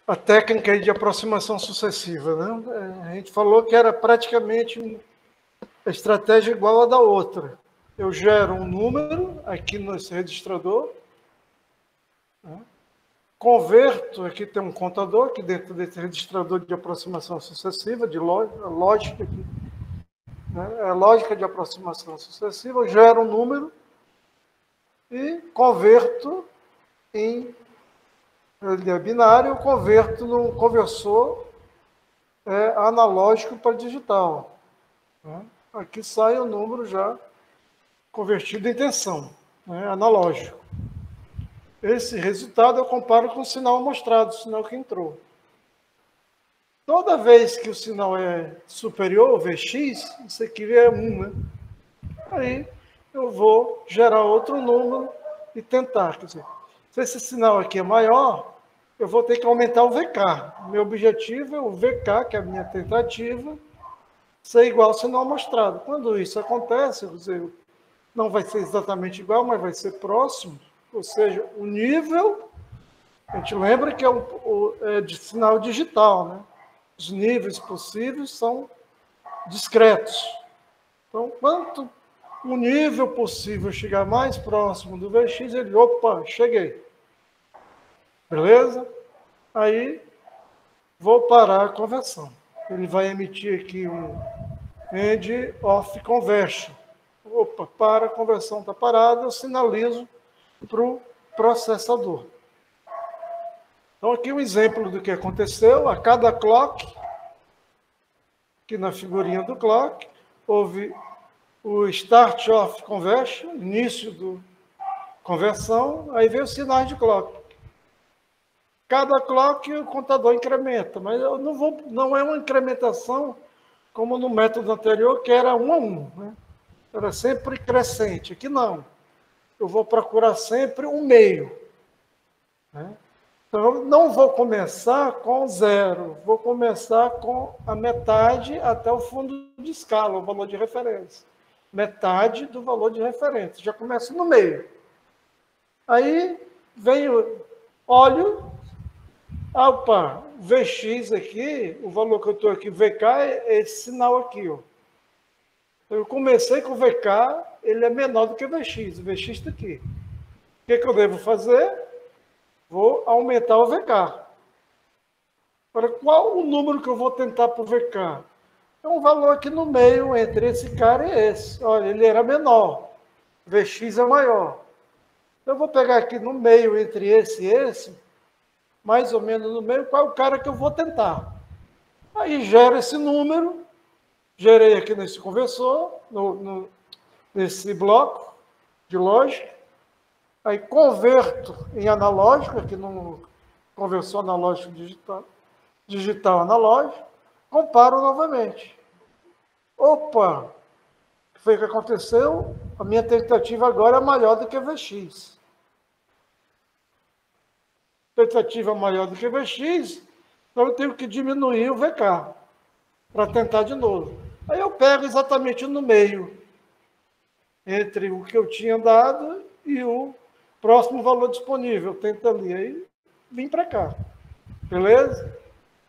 a técnica de aproximação sucessiva, né? A gente falou que era praticamente a estratégia igual à da outra. Eu gero um número aqui nesse registrador, né? Converto, aqui tem um contador, aqui dentro desse registrador de aproximação sucessiva, de lógica, aqui, né? É lógica de aproximação sucessiva, eu gero um número e converto em ele é binário, eu converto num conversor analógico para digital, né? Aqui sai o número já convertido em tensão, né? Analógico. Esse resultado eu comparo com o sinal amostrado, o sinal que entrou. Toda vez que o sinal é superior ao Vx, isso aqui é 1, né? Aí eu vou gerar outro número e tentar. Quer dizer, se esse sinal aqui é maior, eu vou ter que aumentar o VK. Meu objetivo é o VK, que é a minha tentativa, ser igual ao sinal mostrado. Quando isso acontece, quer dizer, não vai ser exatamente igual, mas vai ser próximo. Ou seja, o nível, a gente lembra que é de sinal digital, né? Os níveis possíveis são discretos. Então, quanto o nível possível chegar mais próximo do Vx, ele, opa, cheguei. Beleza? Aí, vou parar a conversão. Ele vai emitir aqui um end of conversion. Opa, para, a conversão está parada, eu sinalizo para o processador. Então, aqui um exemplo do que aconteceu. A cada clock, aqui na figurinha do clock, houve o start of conversion, início do conversão, aí veio o sinal de clock. Cada clock o contador incrementa, mas eu não é uma incrementação como no método anterior, que era 1 a 1, né? Era sempre crescente. Aqui não. Eu vou procurar sempre um meio, né? Então, eu não vou começar com 0, vou começar com a metade até o fundo de escala, o valor de referência. Metade do valor de referência. Já começo no meio. Aí vem olho, opa, Vx aqui, o valor que eu estou aqui, VK, é esse sinal aqui, ó. Eu comecei com o VK, ele é menor do que o Vx está aqui. O que eu devo fazer? Vou aumentar o VK. Agora, qual o número que eu vou tentar para o VK? É um valor aqui no meio entre esse cara e esse. Olha, ele era menor. Vx é maior. Eu vou pegar aqui no meio entre esse e esse, mais ou menos no meio, qual é o cara que eu vou tentar. Aí gera esse número, gerei aqui nesse conversor, nesse bloco de lógica. Aí converto em analógico, aqui no conversor analógico digital analógico, comparo novamente. Opa, o que foi que aconteceu? A minha tentativa agora é maior do que a Vx. Tentativa maior do que a Vx, então eu tenho que diminuir o VK para tentar de novo. Aí eu pego exatamente no meio, entre o que eu tinha dado e o próximo valor disponível. Tento ali, aí vim para cá. Beleza?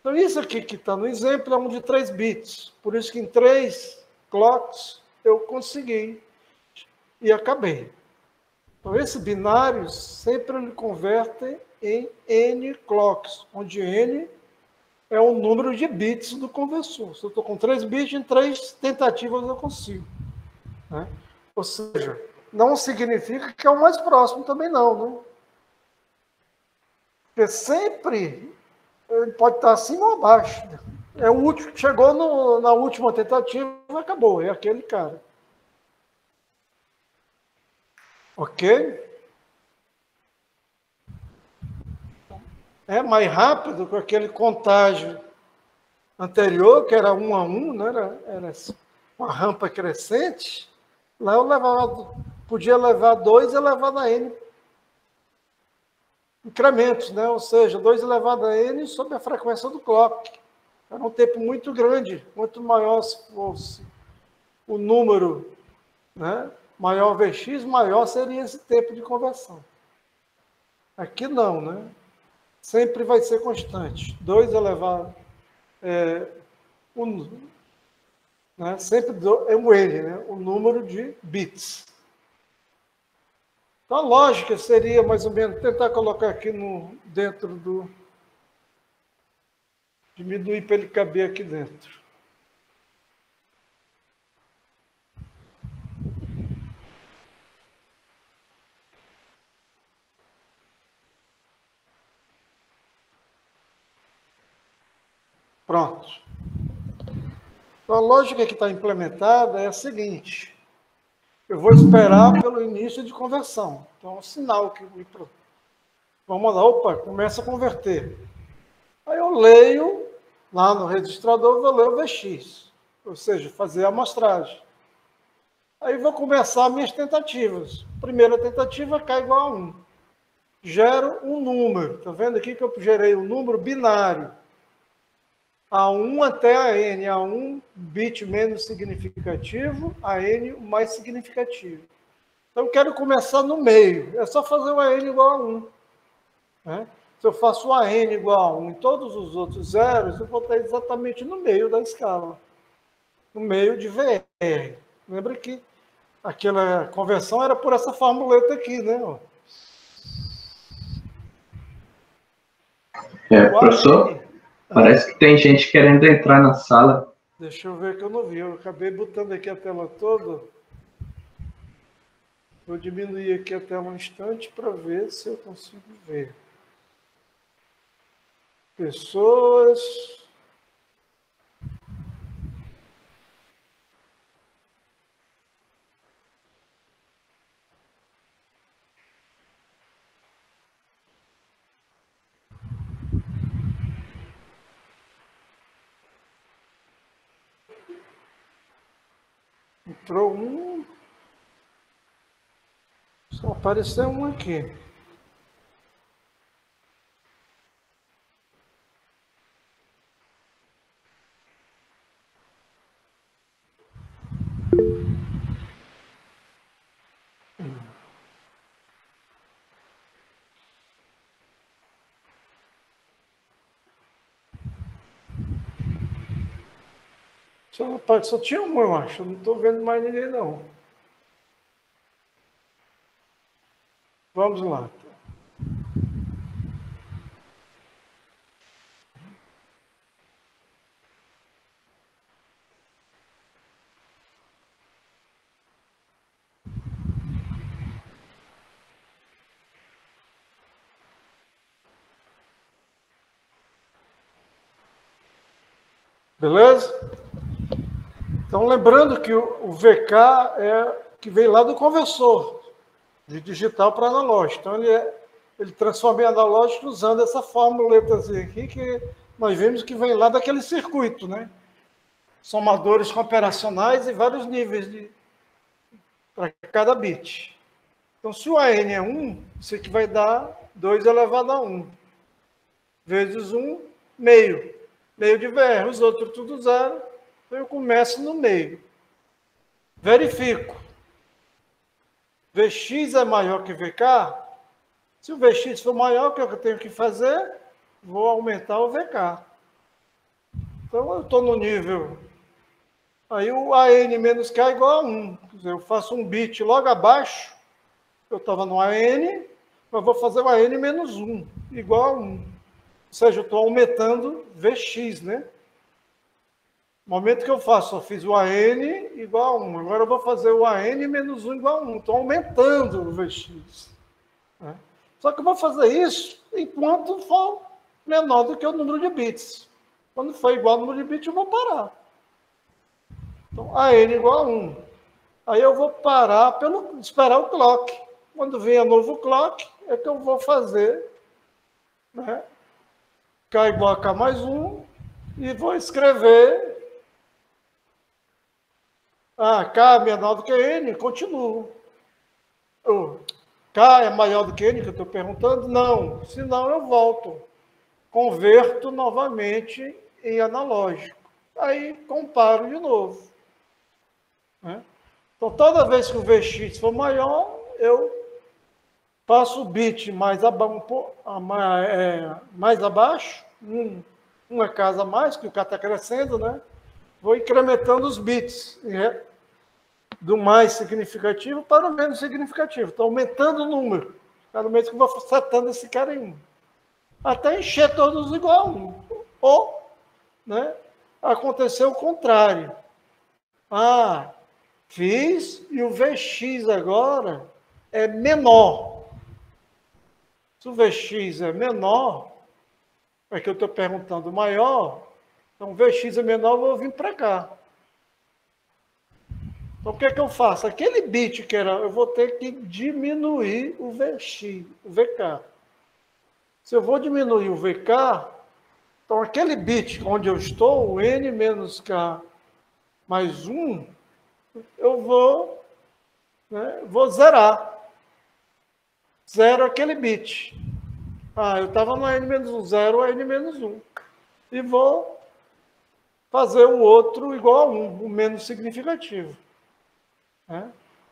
Então, isso aqui que está no exemplo é um de 3 bits. Por isso que em 3 clocks eu consegui e acabei. Então, esse binário sempre ele converte em n clocks, onde n é o número de bits do conversor. Se eu estou com 3 bits, em 3 tentativas eu consigo, né? Ou seja, não significa que é o mais próximo também não, né? Porque sempre ele pode estar acima ou abaixo. É o último que chegou na última tentativa e acabou, é aquele cara. Ok? É mais rápido que aquele contágio anterior, que era 1 a 1, né? Era uma rampa crescente. Lá eu podia levar 2 elevado a n incrementos, né? Ou seja, 2 elevado a n sobre a frequência do clock. Era um tempo muito grande. Quanto maior fosse o número, né? Maior Vx, maior seria esse tempo de conversão. Aqui não, né? sempre vai ser constante. 2 elevado né? Sempre é um N, né? O número de bits. Então, a lógica seria, mais ou menos, tentar colocar aqui dentro do... Diminuir para ele caber aqui dentro. Pronto. Então, a lógica que está implementada é a seguinte. Eu vou esperar pelo início de conversão. Então, é um sinal que... Vamos lá, opa, começa a converter. Aí eu leio, lá no registrador, eu vou ler o VX. Ou seja, fazer a amostragem. Aí vou começar minhas tentativas. Primeira tentativa cai igual a 1. Gero um número. Está vendo aqui que eu gerei um número binário. A1 até a N. A1, bit menos significativo, a N, o mais significativo. Então, eu quero começar no meio. É só fazer o AN igual a 1. Né? Se eu faço o AN igual a 1 em todos os outros zeros, eu vou estar exatamente no meio da escala. No meio de VR. Lembra que aquela conversão era por essa formuleta aqui, né? Professor, parece que tem gente querendo entrar na sala. Deixa eu ver que eu não vi. Eu acabei botando aqui a tela toda. Vou diminuir aqui a tela um instante para ver se eu consigo ver. Pessoas. Entrou um. Só apareceu um aqui. Só tinha um, eu acho. Eu não estou vendo mais ninguém, não. Vamos lá. Beleza? Então, lembrando que o VK é que veio lá do conversor, de digital para analógico. Então, ele transforma em analógico usando essa formuletazinha aqui, que nós vimos que vem lá daquele circuito, né? Somadores operacionais e vários níveis para cada bit. Então, se o AN é 1, isso aqui vai dar 2 elevado a 1, vezes 1, meio. Meio de VR, os outros tudo zero. Então, eu começo no meio. Verifico. Vx é maior que Vk? Se o Vx for maior, o que eu tenho que fazer? Vou aumentar o Vk. Então, eu estou no nível... Aí o AN menos K é igual a 1. Quer dizer, eu faço um bit logo abaixo. Eu estava no AN, mas vou fazer o AN menos 1, igual a 1. Ou seja, eu estou aumentando Vx, né? No momento que eu faço, eu fiz o AN igual a 1. Agora eu vou fazer o AN menos 1 igual a 1. Estou aumentando o Vx. Né? Só que eu vou fazer isso enquanto for menor do que o número de bits. Quando for igual ao número de bits, eu vou parar. Então, AN igual a 1. Aí eu vou parar esperar o clock. Quando vier novo clock, é que eu vou fazer, né? K igual a K mais 1, e vou escrever K é menor do que N, continuo. K é maior do que N, que eu estou perguntando? Não, senão eu volto. Converto novamente em analógico. Aí comparo de novo. Né? Então, toda vez que o Vx for maior, eu passo o bit mais abaixo, uma casa a mais, que o cara está crescendo, né? Vou incrementando os bits do mais significativo para o menos significativo. Estou aumentando o número. Cada vez que eu vou setando esse cara em 1. Até encher todos igual a 1. Ou, né, aconteceu o contrário. Fiz e o Vx agora é menor. Se o Vx é menor, é que eu estou perguntando maior, então o Vx é menor, eu vou vir para cá. Então, o que é que eu faço? Aquele bit que era, eu vou ter que diminuir o Vx, o VK. Se eu vou diminuir o VK, então aquele bit onde eu estou, o N menos K mais 1, eu vou zerar. Zero aquele bit. Eu estava no N menos 1, zero a N menos 1. E vou fazer o outro igual a 1, o menos significativo.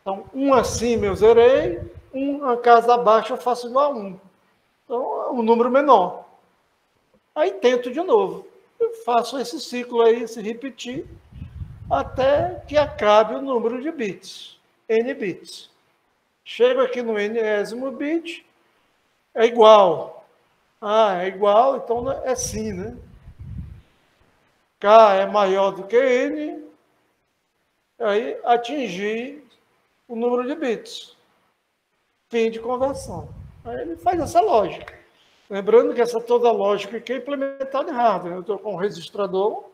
Então, 1 acima eu zerei, 1 casa abaixo eu faço igual a 1. Então, é um número menor. Aí tento de novo. Eu faço esse ciclo aí, se repetir, até que acabe o número de bits, N bits. Chego aqui no enésimo bit, é igual. É igual, então é sim, né? K é maior do que N, aí atingir o número de bits. Fim de conversão. Aí ele faz essa lógica. Lembrando que essa toda lógica aqui é implementada em hardware. Eu estou com um registrador,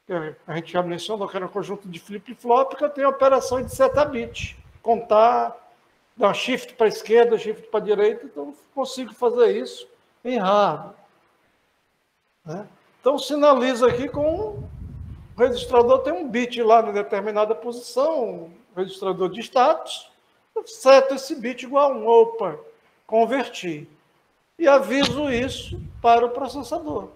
que a gente já mencionou que era um conjunto de flip-flop, que eu tenho operações de seta bit. Contar, dar shift para a esquerda, shift para a direita, então consigo fazer isso em hardware. Então sinalizo aqui com o registrador tem um bit lá em determinada posição, o registrador de status, eu seto esse bit igual a 1, opa, converti. E aviso isso para o processador.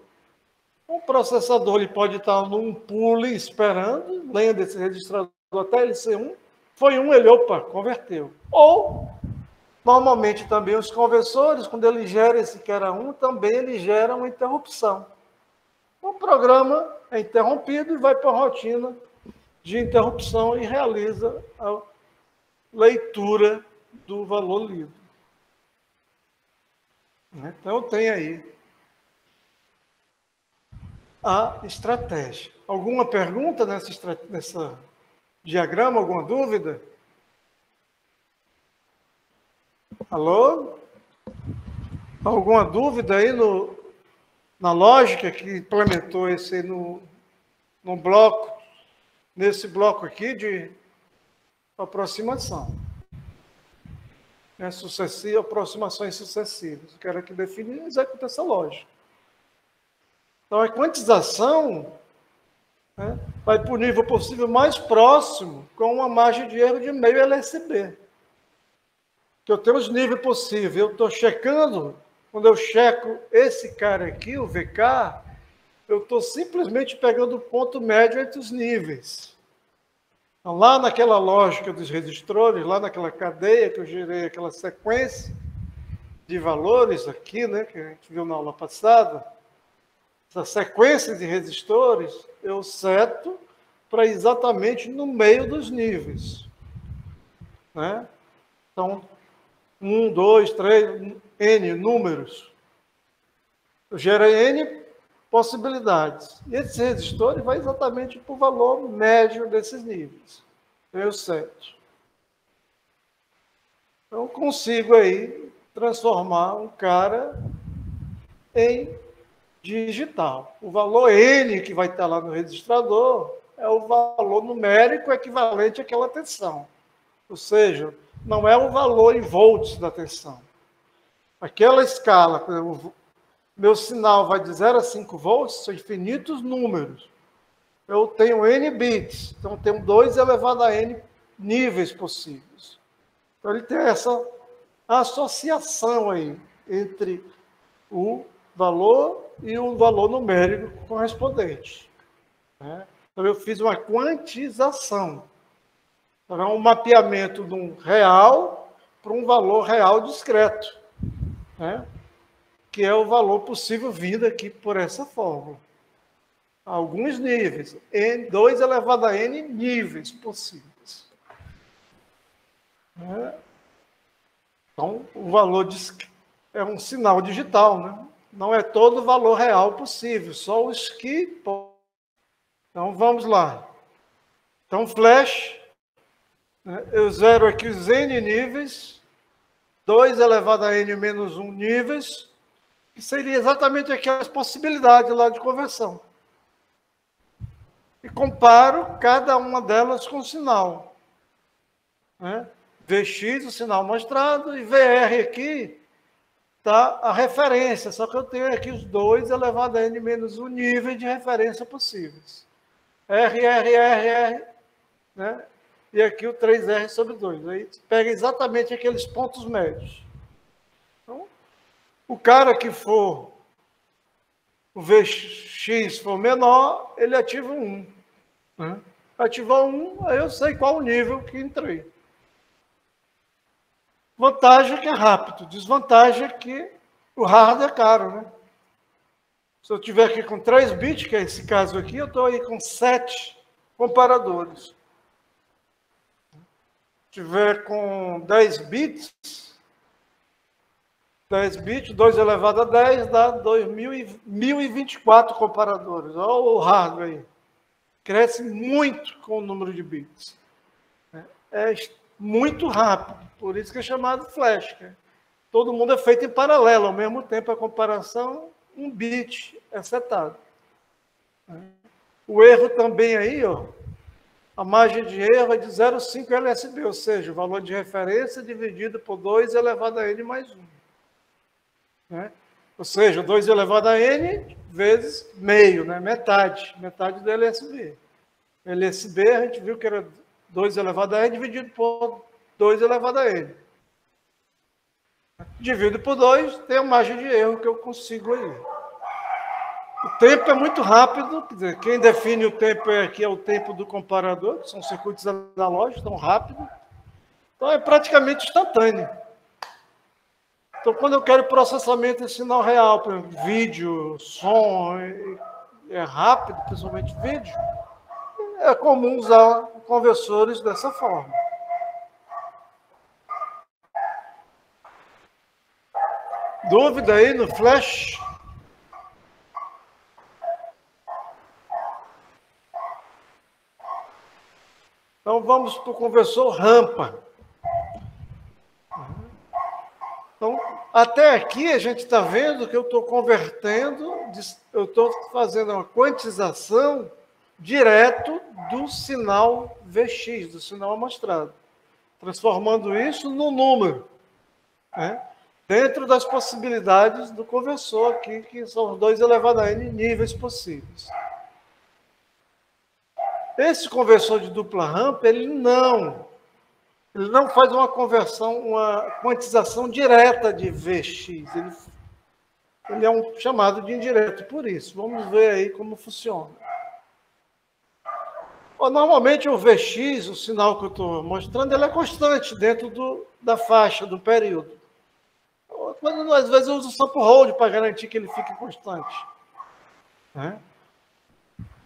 O processador ele pode estar num pule esperando, lendo esse registrador até ele ser 1, foi 1, ele, opa, converteu. Ou, normalmente também os conversores, quando ele gera esse que era 1, também ele gera uma interrupção. O programa é interrompido e vai para a rotina de interrupção e realiza a leitura do valor lido. Então, tem aí a estratégia. Alguma pergunta nessa diagrama? Alguma dúvida? Alô? Alguma dúvida aí na lógica que implementou esse aí no bloco, nesse bloco aqui de aproximação? Aproximações sucessivas. Eu quero aqui definir e executar essa lógica. Então, a quantização vai para o nível possível mais próximo, com uma margem de erro de meio LSB. Que eu tenho os níveis possíveis. Eu estou checando, quando eu checo esse cara aqui, o VK, eu estou simplesmente pegando o ponto médio entre os níveis. Então, lá naquela lógica dos registradores, lá naquela cadeia que eu gerei, aquela sequência de valores aqui, né, que a gente viu na aula passada, essa sequência de registradores, eu seto para exatamente no meio dos níveis. Então, 1, 2, 3, N números. Eu gerei N possibilidades. E esse resistor vai exatamente para o valor médio desses níveis. Eu seto. Então, consigo aí transformar um cara em digital. O valor N que vai estar lá no registrador é o valor numérico equivalente àquela tensão. Ou seja, não é o valor em volts da tensão. Aquela escala, por exemplo, meu sinal vai de 0 a 5 volts, são infinitos números. Eu tenho N bits, então tenho 2 elevado a N níveis possíveis. Então ele tem essa associação aí entre o valor e o valor numérico correspondente. Então eu fiz uma quantização. Então é um mapeamento de um real para um valor real discreto, né? Que é o valor possível vindo aqui por essa fórmula. Alguns níveis, 2 elevado a n níveis possíveis. Então, o valor é um sinal digital, né? Não é todo o valor real possível, só os que... Então, vamos lá. Então, flash, né? Eu zero aqui os n níveis, 2 elevado a n menos 1 níveis, que seria exatamente aquelas possibilidades lá de conversão. E comparo cada uma delas com o sinal, né? Vx, o sinal mostrado, e VR aqui está a referência, só que eu tenho aqui os 2 elevado a n menos 1 nível de referência possíveis. R, né? E aqui o 3R sobre 2. Aí pega exatamente aqueles pontos médios. Então, o cara que for, o Vx for menor, ele ativa 1. Né? Ativou 1, aí eu sei qual o nível que entrei. Vantagem é que é rápido, desvantagem é que o hardware é caro, né? Se eu tiver aqui com 3 bits, que é esse caso aqui, eu estou aí com 7 comparadores. Se tiver com 10 bits, 2 elevado a 10 dá 1.024 comparadores. Olha o hardware aí. Cresce muito com o número de bits. É muito rápido, por isso que é chamado flash. Todo mundo é feito em paralelo, ao mesmo tempo a comparação, 1 bit é setado. O erro também aí, ó, a margem de erro é de 0,5 LSB, ou seja, o valor de referência dividido por 2 elevado a n mais 1. Né? Ou seja, 2 elevado a n vezes meio, né? metade do LSB. LSB a gente viu que era 2 elevado a n dividido por 2 elevado a n. Divido por 2, tem a margem de erro que eu consigo aí. O tempo é muito rápido, quer dizer, quem define o tempo aqui é o tempo do comparador, que são circuitos analógicos, tão rápido. Então é praticamente instantâneo. Então, quando eu quero processamento em sinal real, por exemplo, vídeo, som, é rápido, principalmente vídeo, é comum usar conversores dessa forma. Dúvida aí no flash? Então, vamos para o conversor rampa. Então, até aqui a gente está vendo que eu estou convertendo, eu estou fazendo uma quantização direto do sinal Vx, do sinal amostrado, transformando isso num número, né? Dentro das possibilidades do conversor aqui, que são os 2 elevado a n níveis possíveis. Esse conversor de dupla rampa, ele não faz uma conversão, uma quantização direta de Vx. Ele é um chamado de indireto, por isso. Vamos ver aí como funciona. Normalmente o Vx, o sinal que eu estou mostrando, ele é constante dentro da faixa, do período. Às vezes eu uso o sample hold para garantir que ele fique constante. Né?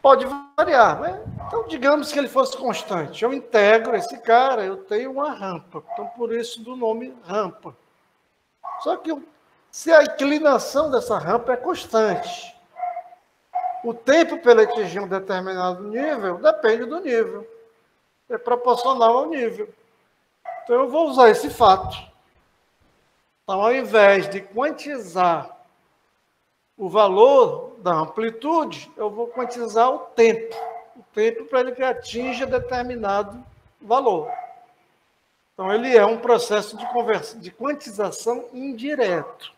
Pode variar, né? Então, digamos que ele fosse constante. Eu integro esse cara, eu tenho uma rampa. Então, por isso do nome rampa. Só que se a inclinação dessa rampa é constante, o tempo para ele atingir um determinado nível depende do nível. É proporcional ao nível. Então, eu vou usar esse fato. Então, ao invés de quantizar o valor da amplitude, eu vou quantizar o tempo para ele que atinja determinado valor. Então, ele é um processo de quantização indireto.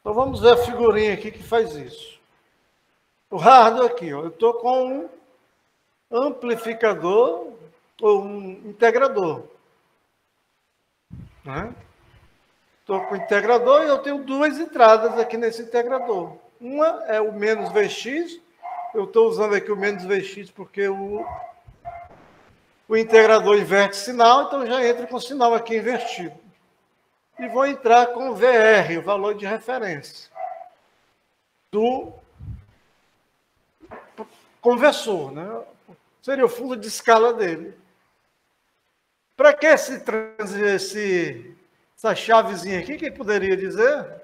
Então, vamos ver a figurinha aqui que faz isso. O hardware aqui, ó, eu estou com um amplificador ou um integrador. Né? Estou com o integrador e eu tenho 2 entradas aqui nesse integrador. Uma é o menos Vx. Eu estou usando aqui o menos Vx porque O integrador inverte sinal, então já entra com o sinal aqui invertido. E vou entrar com o VR, o valor de referência, do conversor, né? Seria o fundo de escala dele. Para que essa chavezinha aqui, quem poderia dizer?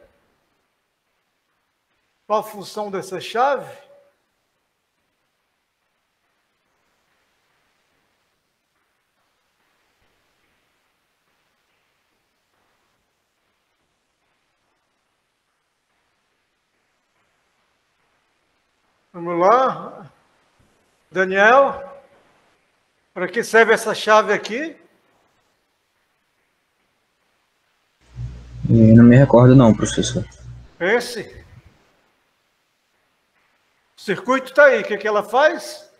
Qual a função dessa chave? Vamos lá. Daniel, para que serve essa chave aqui? Não me recordo não, professor. Pense. O circuito está aí. O que ela faz?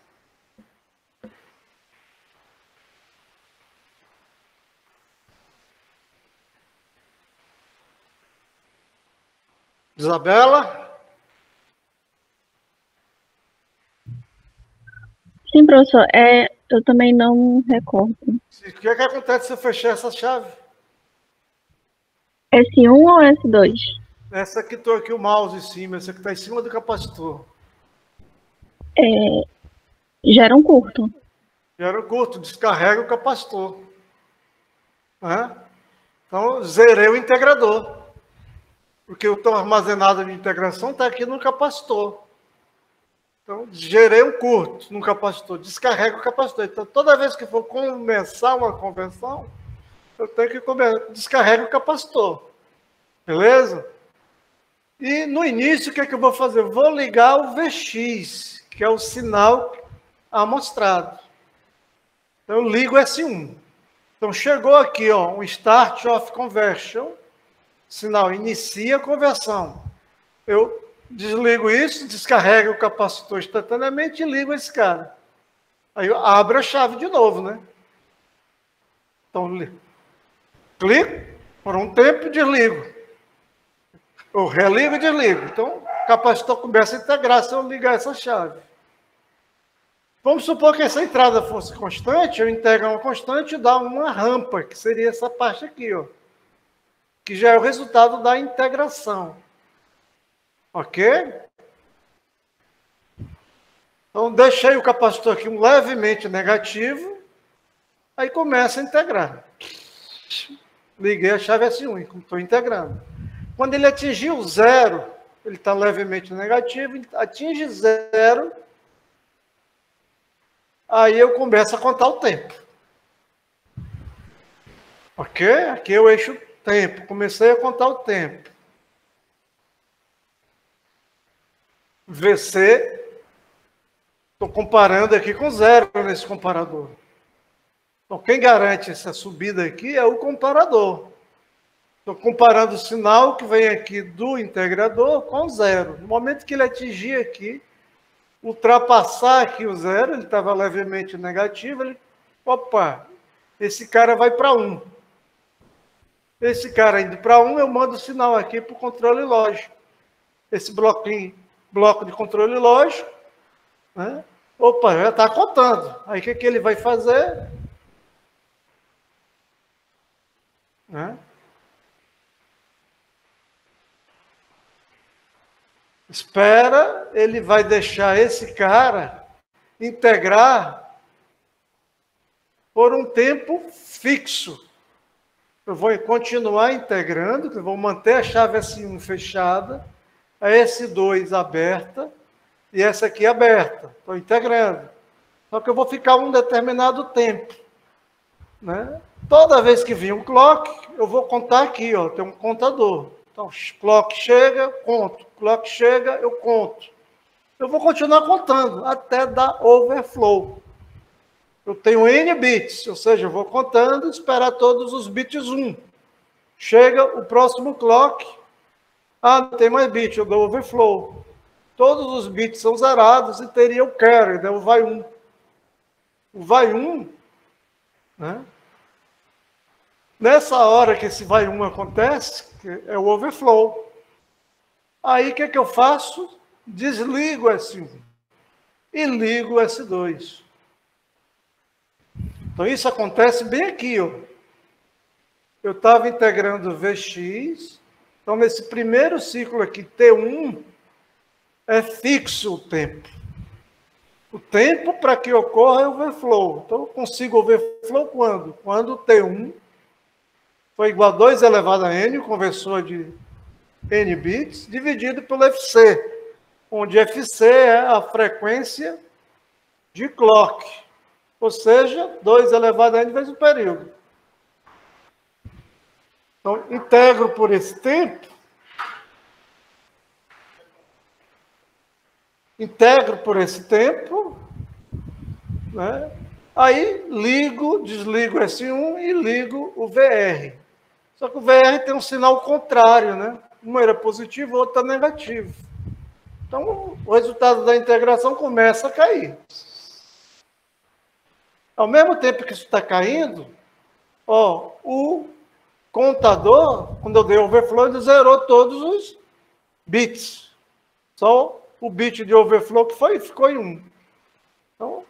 Isabela? Sim, professor. Eu também não recordo. O que acontece se eu fechar essa chave? S1 ou S2? Essa que estou aqui, o mouse em cima, essa que está em cima do capacitor. Gera um curto. Gera um curto, descarrega o capacitor. Então, zerei o integrador. Porque o tom armazenado de integração está aqui no capacitor. Então, gerei um curto no capacitor, descarrega o capacitor. Então, toda vez que for começar uma conversão, eu tenho que descarregar o capacitor. Beleza? E no início, o que é que eu vou fazer? Eu vou ligar o VX, que é o sinal amostrado. Então, eu ligo S1. Então, chegou aqui, ó, um Start of Conversion, sinal inicia a conversão. Eu desligo isso, descarrego o capacitor instantaneamente e ligo esse cara. Aí eu abro a chave de novo, né? Então, clico, por um tempo desligo. Eu religo e desligo. Então, o capacitor começa a integrar se eu ligar essa chave. Vamos supor que essa entrada fosse constante, eu integro uma constante e dá uma rampa, que seria essa parte aqui, ó, que já é o resultado da integração. Ok? Então, deixei o capacitor aqui levemente negativo, aí começa a integrar. Liguei a chave S1, como estou integrando. Quando ele atingiu zero, ele está levemente negativo, atinge zero, aí eu começo a contar o tempo. Ok? Aqui eu eixo tempo. Comecei a contar o tempo. VC, estou comparando aqui com zero nesse comparador. Então, quem garante essa subida aqui é o comparador. Estou comparando o sinal que vem aqui do integrador com zero. No momento que ele atingir aqui, ultrapassar aqui o zero, ele estava levemente negativo, opa, esse cara vai para 1. Esse cara indo para 1, eu mando o sinal aqui para o controle lógico. Esse bloco de controle lógico, né? Opa, já está contando. Aí o que ele vai fazer? Né? Espera, ele vai deixar esse cara integrar por um tempo fixo. Eu vou continuar integrando, eu vou manter a chave S1 fechada, a S2 aberta e essa aqui aberta. Estou integrando. Só que eu vou ficar um determinado tempo. Né? Toda vez que vir um clock, eu vou contar aqui, ó, tem um contador. Então, clock chega, eu conto. Clock chega, eu conto. Eu vou continuar contando até dar overflow. Eu tenho N bits, ou seja, eu vou contando, esperar todos os bits 1. Chega o próximo clock. Ah, não tem mais bit, eu dou overflow. Todos os bits são zerados e teria o carry, né, o vai 1. O vai 1, né? Nessa hora que esse vai 1 acontece, que é o overflow. Aí o que eu faço? Desligo S1 e ligo S2. Então, isso acontece bem aqui, ó. Eu estava integrando Vx, então, nesse primeiro ciclo aqui, T1, é fixo o tempo. O tempo para que ocorra é o overflow. Então, eu consigo overflow quando? Quando T1 foi igual a 2 elevado a n, o conversor de n bits, dividido pelo Fc, onde Fc é a frequência de clock, ou seja, 2 elevado a n vezes o período. Então, integro por esse tempo, né? Aí ligo, desligo S1 e ligo o VR. Só que o VR tem um sinal contrário, né? Um era positivo, o outro está negativo. Então, o resultado da integração começa a cair. Ao mesmo tempo que isso está caindo, ó, o contador, quando eu dei overflow, ele zerou todos os bits. Só o bit de overflow que ficou em 1. Então,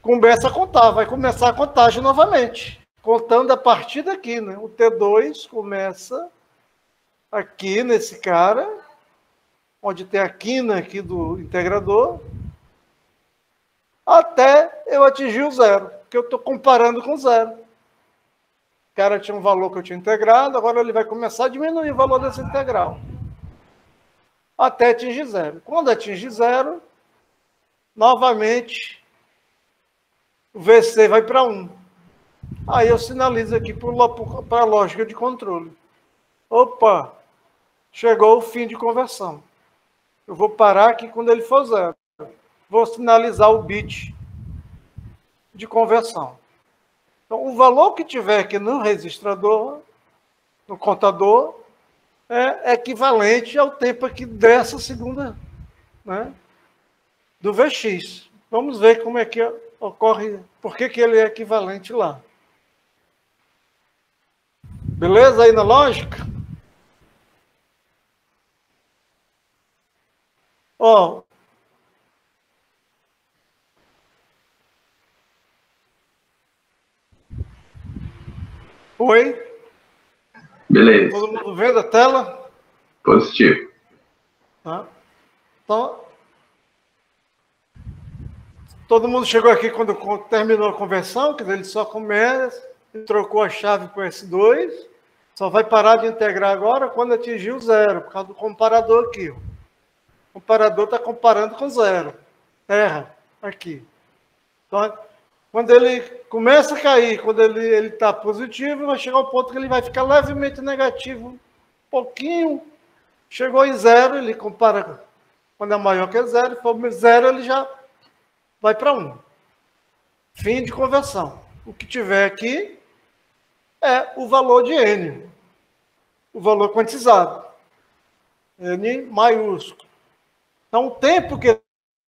começa a contar, vai começar a contagem novamente. Contando a partir daqui, né? O T2 começa aqui nesse cara, onde tem a quina aqui do integrador, até eu atingir o zero, que eu estou comparando com zero. O cara tinha um valor que eu tinha integrado, agora ele vai começar a diminuir o valor dessa integral, até atingir zero. Quando atingir zero, novamente, o VC vai para 1. Aí eu sinalizo aqui para a lógica de controle. Opa, chegou o fim de conversão. Eu vou parar aqui quando ele for zero. Vou sinalizar o bit de conversão. Então, o valor que tiver aqui no registrador, no contador, é equivalente ao tempo aqui dessa segunda, né, do Vx. Vamos ver como é que ocorre, por que ele é equivalente lá. Beleza aí na lógica? Ó. Oi? Beleza. Todo mundo vendo a tela? Positivo. Tá. Então, todo mundo chegou aqui quando terminou a conversão, quer dizer, ele só começa, ele trocou a chave para o S2, só vai parar de integrar agora quando atingir o zero, por causa do comparador aqui. O comparador está comparando com zero. Terra, aqui. Então, quando ele começa a cair, quando ele está positivo, vai chegar ao ponto que ele vai ficar levemente negativo, um pouquinho. Chegou em zero, ele compara quando é maior que zero, se for zero, ele já vai para 1. Fim de conversão. O que tiver aqui é o valor de N, o valor quantizado. N maiúsculo. Então, o tempo que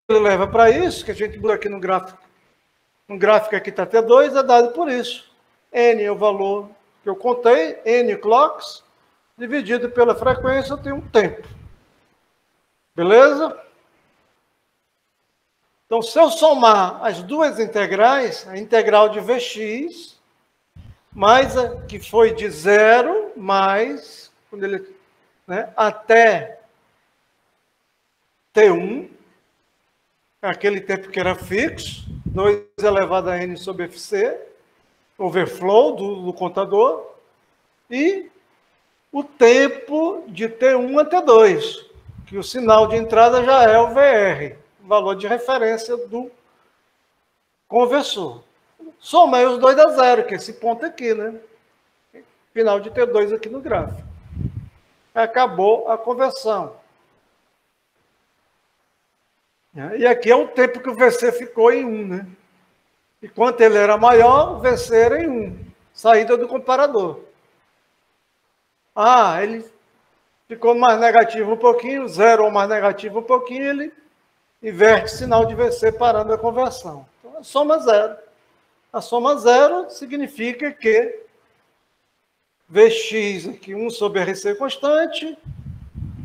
ele leva para isso, que a gente viu aqui no gráfico aqui está T2, é dado por isso. N é o valor que eu contei, N clocks, dividido pela frequência, eu tenho um tempo. Beleza? Então, se eu somar as duas integrais, a integral de Vx, mais a que foi de zero, mais, quando ele, né, até T1, aquele tempo que era fixo, 2 elevado a n sobre Fc, overflow do contador, e o tempo de T1 a T2, que o sinal de entrada já é o VR, o valor de referência do conversor. Somei os dois a zero, que é esse ponto aqui, né? Final de T2 aqui no gráfico. Acabou a conversão. E aqui é o tempo que o VC ficou em 1, né? E quanto ele era maior, o VC era em 1. Saída do comparador. Ah, ele ficou mais negativo um pouquinho, zero ou mais negativo um pouquinho, ele inverte o sinal de VC parando a conversão. Então, a soma zero. A soma zero significa que Vx aqui, 1 sobre RC constante,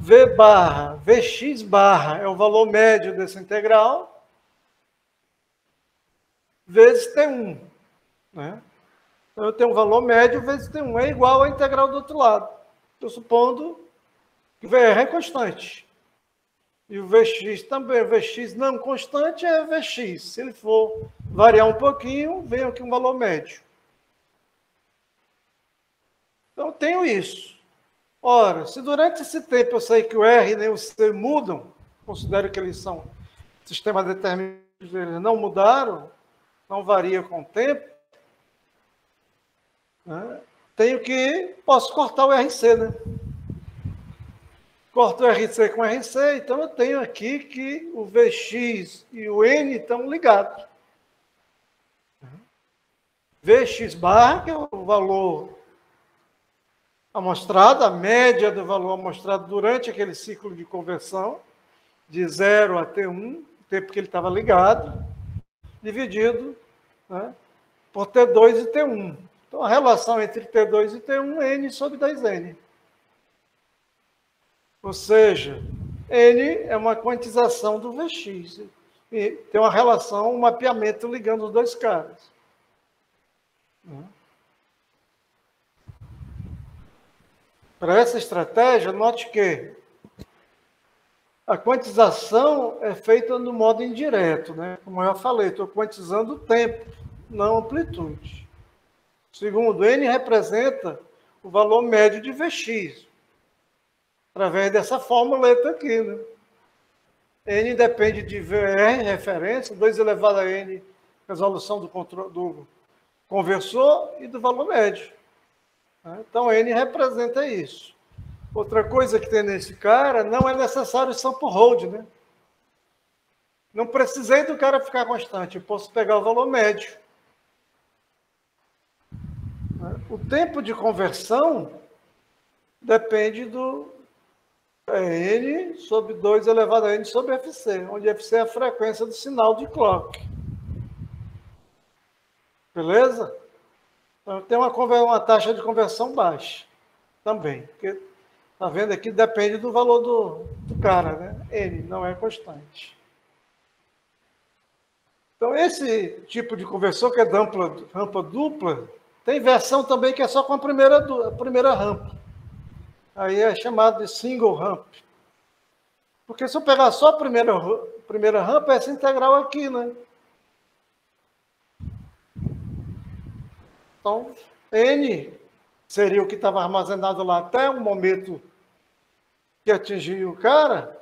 V barra, Vx barra é o valor médio dessa integral, vezes T1. Né? Então, eu tenho um valor médio vezes T1 é igual à integral do outro lado. Estou supondo que o VR é constante. E o Vx também. O Vx não constante é Vx. Se ele for variar um pouquinho, vem aqui um valor médio. Então, eu tenho isso. Ora, se durante esse tempo eu sei que o R nem o C mudam, considero que eles são sistemas determinados, eles não mudaram, não varia com o tempo, né? Posso cortar o RC, né? Corto o RC com RC, então eu tenho aqui que o Vx e o N estão ligados. Vx barra, que é o valor amostrado, a média do valor amostrado durante aquele ciclo de conversão, de 0 a T1, o tempo que ele estava ligado, dividido, né, por T2 e T1. Então, a relação entre T2 e T1 é N sobre 2N. Ou seja, N é uma quantização do Vx. E tem uma relação, um mapeamento ligando os dois caras. Para essa estratégia, note que a quantização é feita no modo indireto, né? Como eu já falei, estou quantizando o tempo, não a amplitude. Segundo, N representa o valor médio de Vx, através dessa formuleta aqui, né? N depende de VR, referência, 2 elevado a N, resolução do conversor, e do valor médio. Então, N representa isso. Outra coisa que tem nesse cara, não é necessário sample hold, né? Não precisei do cara ficar constante, eu posso pegar o valor médio. O tempo de conversão depende do N sobre 2 elevado a N sobre Fc, onde Fc é a frequência do sinal de clock. Beleza? Então, tem uma taxa de conversão baixa também, porque está vendo aqui, depende do valor do cara, né? N não é constante. Então, esse tipo de conversor, que é rampa dupla, tem versão também que é só com a primeira rampa. Aí é chamado de single ramp. Porque se eu pegar só a primeira rampa, é essa integral aqui, né? Então, N seria o que estava armazenado lá até o momento que atingiu o cara,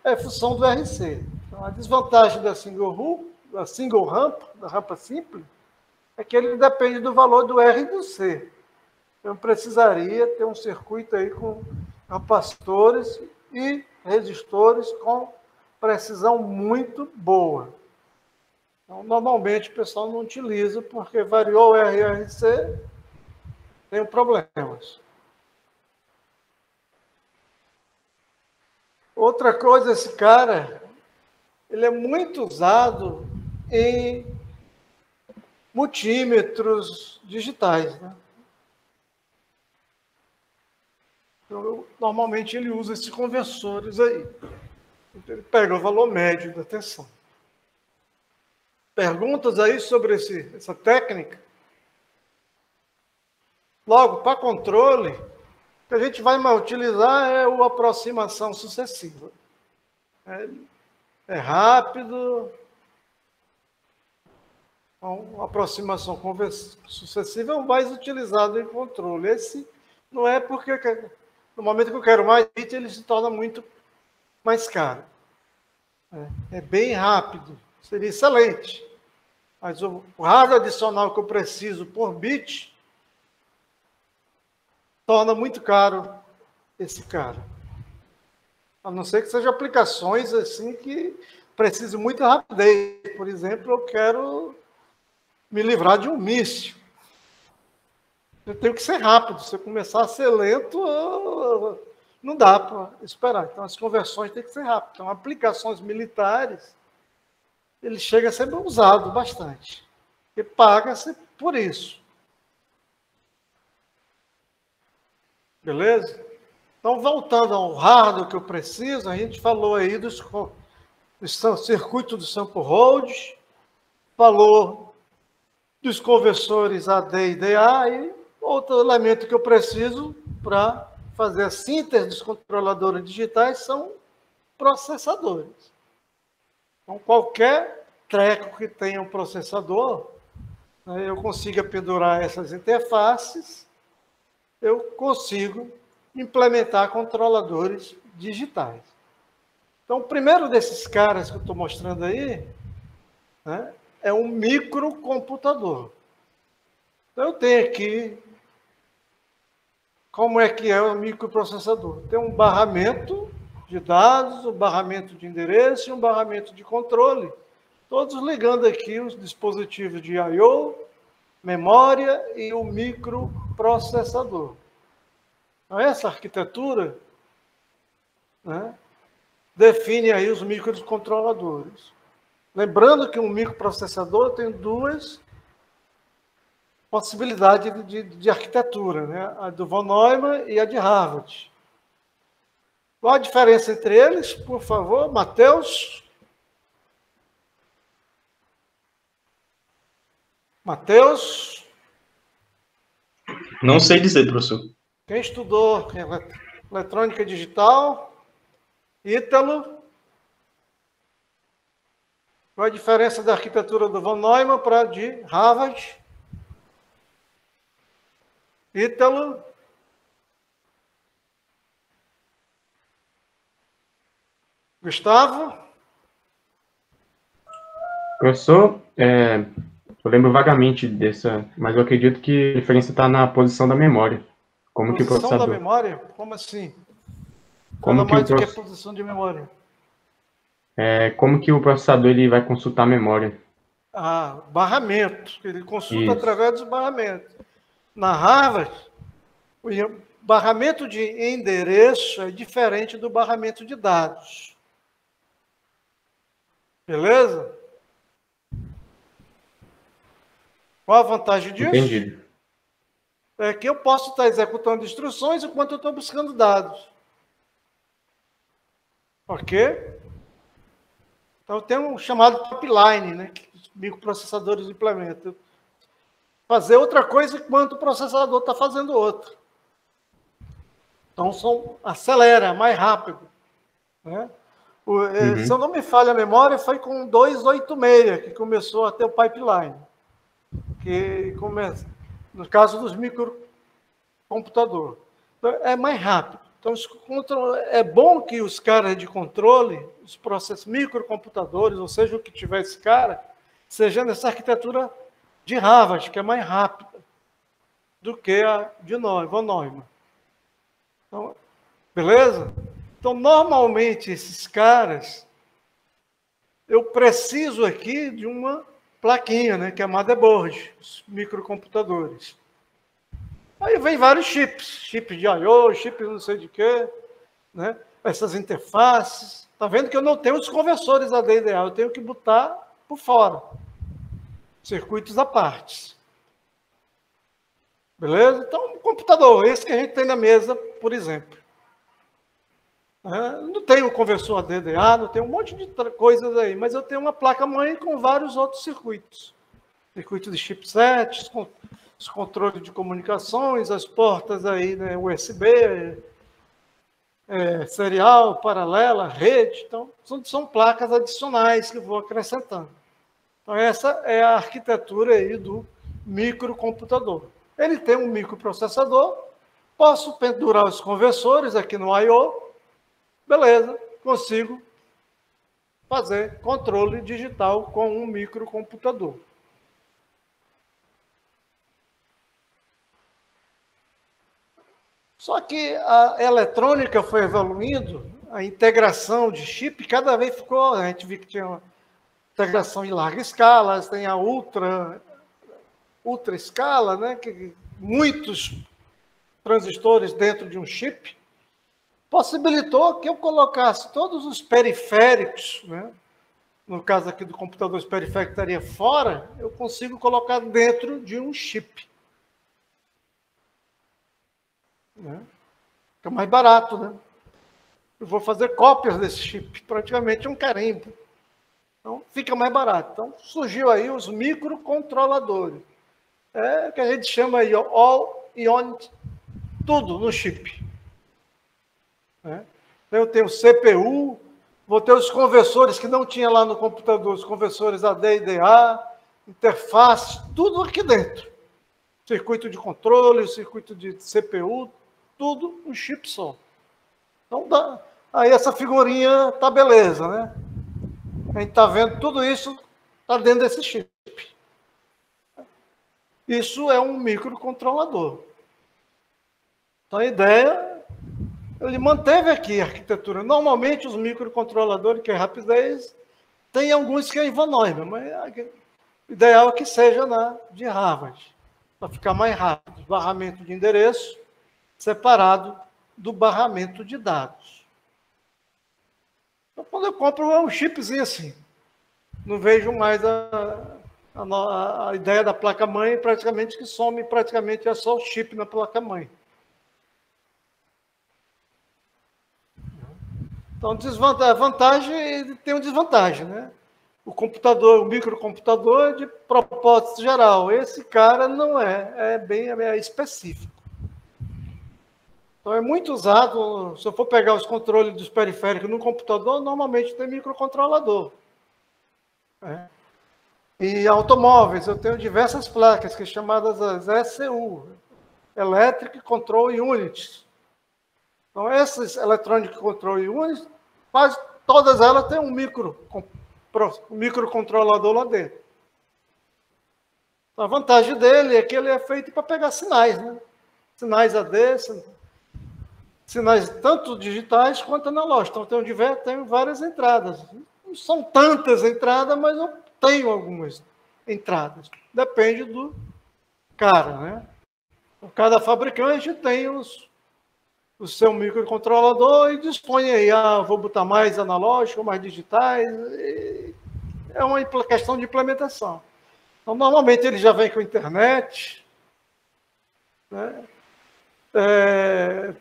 é função do RC. Então, a desvantagem da single ramp, da rampa simples, é que ele depende do valor do R e do C. Eu precisaria ter um circuito aí com capacitores e resistores com precisão muito boa. Então, normalmente o pessoal não utiliza, porque variou o R e o RC, tem problemas. Outra coisa, esse cara, ele é muito usado em multímetros digitais, né? Então, normalmente ele usa esses conversores aí. Então, ele pega o valor médio da tensão. Perguntas aí sobre essa técnica? Logo, para controle, o que a gente vai utilizar é a aproximação sucessiva. É rápido. Então, a aproximação sucessiva é o mais utilizado em controle. Esse não é porque, no momento que eu quero mais bit, ele se torna muito mais caro. É bem rápido. Seria excelente. Mas o hardware adicional que eu preciso por bit torna muito caro esse cara. A não ser que sejam aplicações assim que precisem muita rapidez. Por exemplo, eu quero me livrar de um míssil. Eu tenho que ser rápido. Se eu começar a ser lento, não dá para esperar. Então, as conversões têm que ser rápidas. Então, aplicações militares, ele chega a ser usado bastante. E paga-se por isso. Beleza? Então, voltando ao hardware que eu preciso, a gente falou aí dos circuitos do sample hold, valor dos conversores AD e DA e outro elemento que eu preciso para fazer a síntese dos controladores digitais são processadores. Então, qualquer treco que tenha um processador, né, eu consiga pendurar essas interfaces, eu consigo implementar controladores digitais. Então, o primeiro desses caras que eu estou mostrando aí, né, é um microcomputador. Então, eu tenho aqui, como é que é o microprocessador? Tem um barramento de dados, um barramento de endereço e um barramento de controle, todos ligando aqui os dispositivos de I/O, memória e o microprocessador. Então, essa arquitetura, né, define aí os microcontroladores. Lembrando que um microprocessador tem duas possibilidades de arquitetura, né? A do von Neumann e a de Harvard. Qual a diferença entre eles, por favor, Matheus? Matheus? Não sei dizer, professor. Quem estudou eletrônica digital? Ítalo? Qual a diferença da arquitetura do von Neumann para a de Harvard? Ítalo? Gustavo? Professor, eu lembro vagamente dessa, mas eu acredito que a diferença está na posição da memória. Como que o Posição processador... da memória? Como assim? Como Fala que mais o do que a proce- posição de memória. como que o processador ele vai consultar a memória? Ah, barramento. Ele consulta Isso. através dos barramentos. Na Harvard, o barramento de endereço é diferente do barramento de dados. Beleza? Qual a vantagem disso? Entendido. É que eu posso estar executando instruções enquanto eu estou buscando dados. Ok? Então, tem um chamado pipeline, né, que os microprocessadores implementam. Fazer outra coisa enquanto o processador está fazendo outra. Então, acelera, mais rápido. Né? Se eu não me falha a memória, foi com 286 que começou a ter o pipeline. Que começa, no caso dos microcomputadores. Então, é mais rápido. Então, é bom que os caras de controle, os processos microcomputadores, ou seja, o que tiver esse cara, seja nessa arquitetura de Harvard, que é mais rápida do que a de von Neumann. Então, beleza? Então, normalmente, esses caras, eu preciso aqui de uma plaquinha, né, que é a motherboard, os microcomputadores. Aí vem vários chips, chip de I/O, chip não sei de quê, né? Essas interfaces. Está vendo que eu não tenho os conversores AD e DA, eu tenho que botar por fora. Circuitos à parte. Beleza? Então, um computador, esse que a gente tem na mesa, por exemplo. Não tenho conversor AD e DA, não tenho um monte de coisas aí, mas eu tenho uma placa-mãe com vários outros circuitos. Circuito de chipsets, os controles de comunicações, as portas aí, né, USB, serial, paralela, rede. Então, são placas adicionais que eu vou acrescentando. Então, essa é a arquitetura aí do microcomputador. Ele tem um microprocessador, posso pendurar os conversores aqui no I/O, beleza, consigo fazer controle digital com um microcomputador. Só que a eletrônica foi evoluindo, a integração de chip cada vez ficou, a gente viu que tinha uma integração em larga escala, tem a ultra escala, né, que muitos transistores dentro de um chip, possibilitou que eu colocasse todos os periféricos, né, no caso aqui do computador, os periféricos estaria fora, eu consigo colocar dentro de um chip. Né? Fica mais barato, né? Eu vou fazer cópias desse chip, praticamente um carimbo. Então, fica mais barato. Então, surgiu aí os microcontroladores. É o que a gente chama aí, all in tudo no chip. Eu tenho CPU, vou ter os conversores que não tinha lá no computador, os conversores AD e DA, interface, tudo aqui dentro. Circuito de controle, circuito de CPU, tudo um chip só. Então, aí essa figurinha tá beleza, né? A gente está vendo tudo isso está dentro desse chip. Isso é um microcontrolador. Então, a ideia, ele manteve aqui a arquitetura. Normalmente, os microcontroladores, que é rapidez, tem alguns que é em Van Neumann, mas o ideal é que seja de Harvard, para ficar mais rápido. Barramento de endereço separado do barramento de dados. Então, quando eu compro um chipzinho assim, não vejo mais a ideia da placa-mãe, praticamente que some, praticamente é só o chip na placa-mãe. Então, vantagem tem uma desvantagem, né? O computador, o microcomputador é de propósito geral. Esse cara não é bem específico. Então, é muito usado, se eu for pegar os controles dos periféricos no computador, normalmente tem microcontrolador. E automóveis, eu tenho diversas placas, que são chamadas as ECU, Electric Control Units. Então, essas Electronic Control Units, quase todas elas têm um microcontrolador lá dentro. Então, a vantagem dele é que ele é feito para pegar sinais, né? Sinais AD, sinais tanto digitais quanto analógicos. Então, tenho várias entradas. Não são tantas entradas, mas eu tenho algumas entradas. Depende do cara, né? Cada fabricante tem o seu microcontrolador e dispõe aí, vou botar mais analógico, mais digitais. É uma questão de implementação. Então, normalmente ele já vem com internet, né?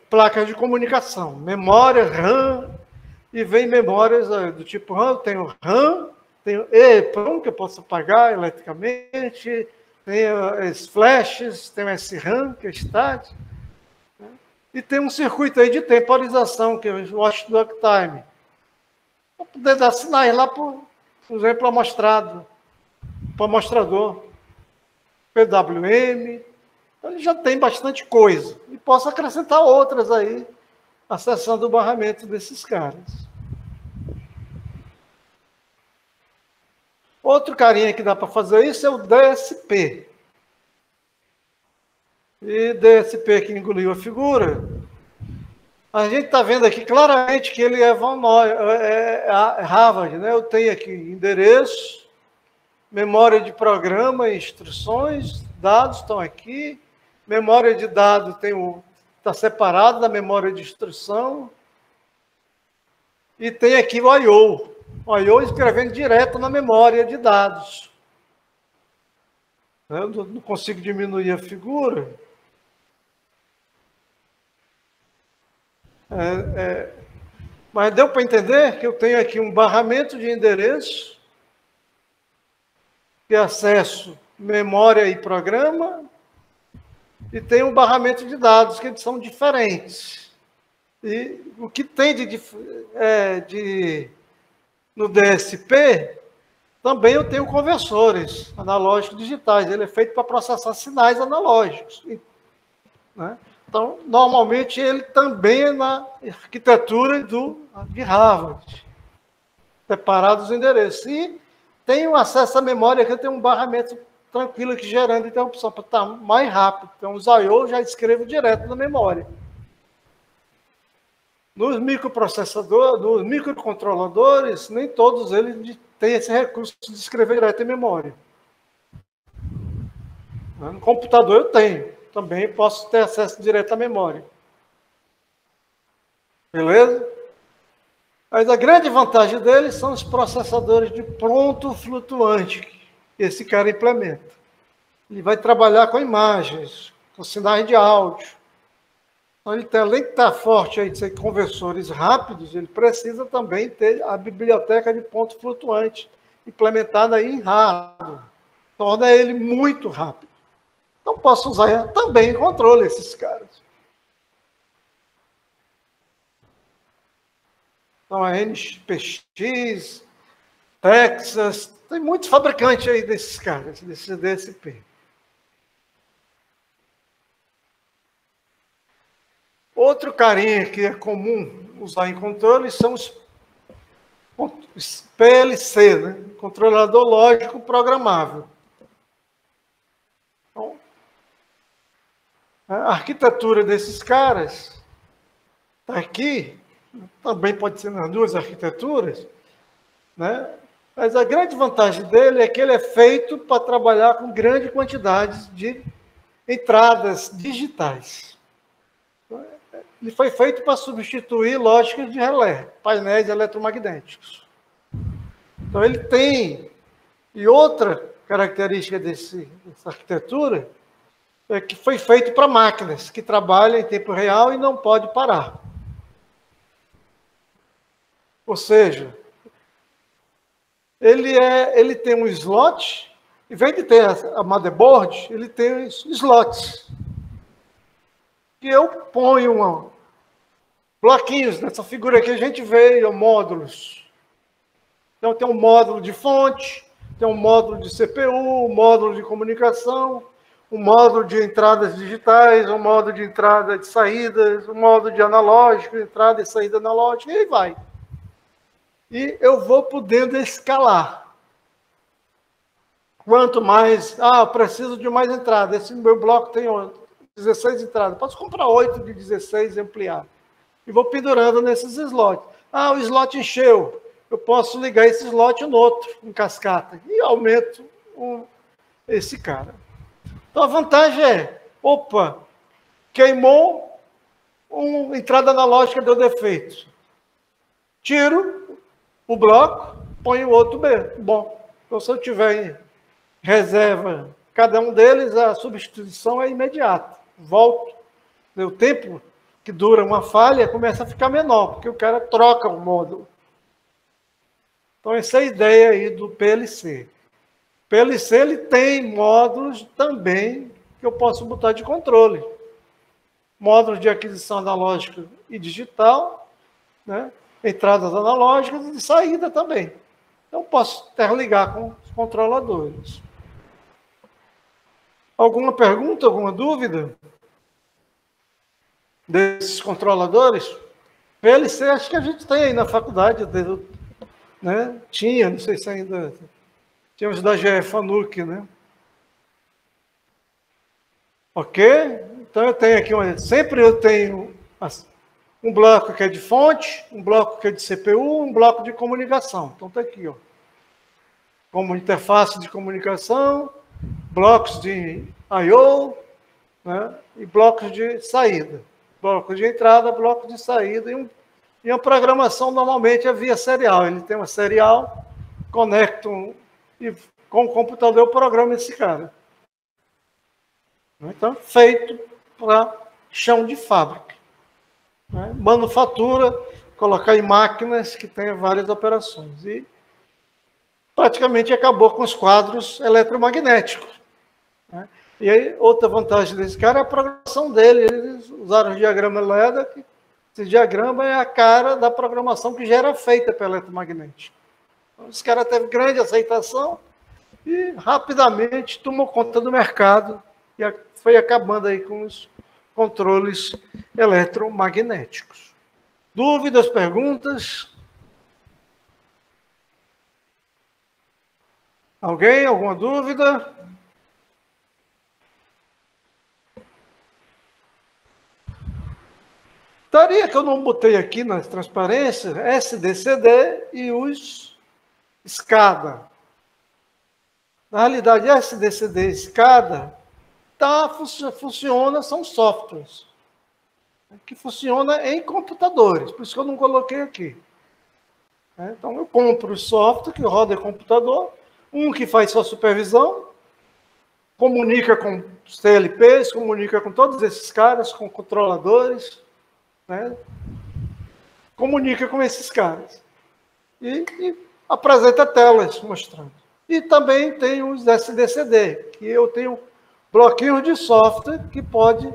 Placas de comunicação, memória, RAM, e vem memórias do tipo RAM, tenho RAM, tenho EEPROM, que eu posso apagar eletricamente, tenho os flashes, tenho SRAM, que é estático, né? E tem um circuito aí de temporização, que é o watchdog time, para poder dar sinais lá, por exemplo, amostrado, para o amostrador, PWM. Então, ele já tem bastante coisa. E posso acrescentar outras aí, acessando o barramento desses caras. Outro carinha que dá para fazer isso é o DSP. E DSP que engoliu a figura, a gente está vendo aqui claramente que ele é Harvard, né? Eu tenho aqui endereço, memória de programa, instruções, dados estão aqui, memória de dados está separado da memória de instrução, e tem aqui o I/O. O I/O escrevendo direto na memória de dados. Eu não consigo diminuir a figura. Mas deu para entender que eu tenho aqui um barramento de endereço, que acesso memória e programa, e tem um barramento de dados, que eles são diferentes. E o que tem no DSP, também eu tenho conversores analógicos digitais. Ele é feito para processar sinais analógicos, né? Então, normalmente, ele também é na arquitetura de Harvard, separado os endereços. E tem um acesso à memória, que tem um barramento tranquilo aqui, gerando interrupção, para estar mais rápido. Então, os I/O já escrevo direto na memória. Nos microprocessadores, nos microcontroladores, nem todos eles têm esse recurso de escrever direto em memória. No computador eu tenho. Também posso ter acesso direto à memória. Beleza? Mas a grande vantagem deles são os processadores de ponto flutuante que esse cara implementa. Ele vai trabalhar com imagens, com sinais de áudio. Então, ele tem, além de estar forte aí de ser conversores rápidos, ele precisa também ter a biblioteca de ponto flutuante implementada em hardware. Torna ele muito rápido. Então, posso usar também em controle esses caras. Então, a NPX, Texas, tem muitos fabricantes aí desses caras, desses DSP. Outro carinha que é comum usar em controle são os PLC, né? Controlador lógico programável. Então, a arquitetura desses caras está aqui, também pode ser nas duas arquiteturas, né? Mas a grande vantagem dele é que ele é feito para trabalhar com grande quantidade de entradas digitais. Ele foi feito para substituir lógicas de relé, painéis eletromagnéticos. Então, ele tem... E outra característica dessa arquitetura é que foi feito para máquinas que trabalham em tempo real e não pode parar. Ou seja, ele tem um slot, em vez de ter a motherboard, ele tem slots. Que eu ponho bloquinhos nessa figura aqui, a gente vê módulos. Então, tem um módulo de fonte, tem um módulo de CPU, um módulo de comunicação, um módulo de entradas digitais, um módulo de entrada de saídas, um módulo de analógico, entrada e saída analógica, e aí vai. E eu vou podendo escalar. Quanto mais... eu preciso de mais entrada. Esse meu bloco tem 16 entradas. Posso comprar 8 de 16 e ampliar. E vou pendurando nesses slots. O slot encheu. Eu posso ligar esse slot no outro, em cascata. E aumento esse cara. Então, a vantagem é... queimou, entrada analógica deu defeito. Tiro o bloco, ponho o outro bom. Então, se eu tiver em reserva cada um deles, a substituição é imediata. Volto. O tempo que dura uma falha começa a ficar menor, porque o cara troca o módulo. Então, essa é a ideia aí do PLC. O PLC ele tem módulos também que eu posso botar de controle. Módulos de aquisição analógica e digital, né? Entradas analógicas e de saída também. Então, posso interligar com os controladores. Alguma pergunta, alguma dúvida desses controladores? PLC, acho que a gente tem aí na faculdade, né? Tinha, não sei se ainda... Tínhamos da GE Fanuc, né? Ok? Então, eu tenho aqui, sempre eu tenho um bloco que é de fonte, um bloco que é de CPU, um bloco de comunicação. Então, está aqui, ó. Como interface de comunicação, blocos de I/O, né? E blocos de saída. Blocos de entrada, blocos de saída. E a programação, normalmente, é via serial. Ele tem uma serial, conecto e com o computador eu programo esse cara. Então, feito para chão de fábrica. Né? Manufatura, colocar em máquinas que tenham várias operações. E praticamente acabou com os quadros eletromagnéticos. Né? E aí, outra vantagem desse cara é a programação dele. Eles usaram o diagrama LEDA. Esse diagrama é a cara da programação que já era feita pelo eletromagnético. Então, esse cara teve grande aceitação e rapidamente tomou conta do mercado e foi acabando aí com os controles eletromagnéticos. Dúvidas, perguntas? Alguém? Alguma dúvida? Estaria que eu não botei aqui nas transparências SDCD e os SCADA. Na realidade, SDCD e SCADA funciona, são softwares que funcionam em computadores, por isso que eu não coloquei aqui. Então, eu compro o software que roda em computador, um que faz sua supervisão, comunica com os TLPs, comunica com todos esses caras, com controladores, né? Comunica com esses caras. E apresenta telas mostrando. E também tem os SDCD, que eu tenho bloquinhos de software que pode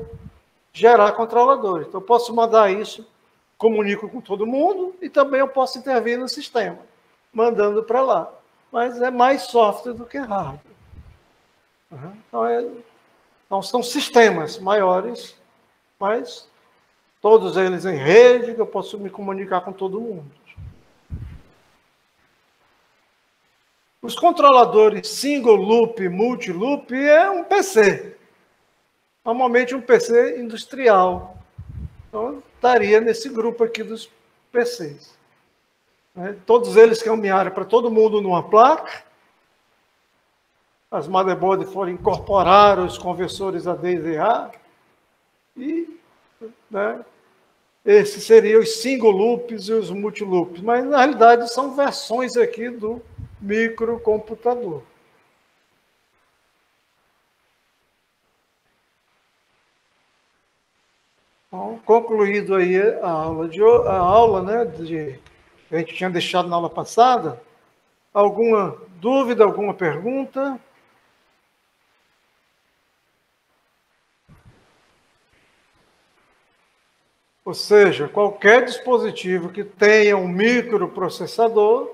gerar controladores. Então, eu posso mandar isso, comunico com todo mundo, e também eu posso intervir no sistema, mandando para lá. Mas é mais software do que hardware. Então, são sistemas maiores, mas todos eles em rede, que eu posso me comunicar com todo mundo. Os controladores single loop, multi loop é um PC. Normalmente um PC industrial. Então, estaria nesse grupo aqui dos PCs. Todos eles caminharam para todo mundo numa placa. As motherboards foram incorporar os conversores AD e DA. E esses seriam os single loops e os multi loops. Mas, na realidade, são versões aqui do microcomputador. Então, concluído aí a aula, né, que a gente tinha deixado na aula passada, alguma dúvida, alguma pergunta? Ou seja, qualquer dispositivo que tenha um microprocessador,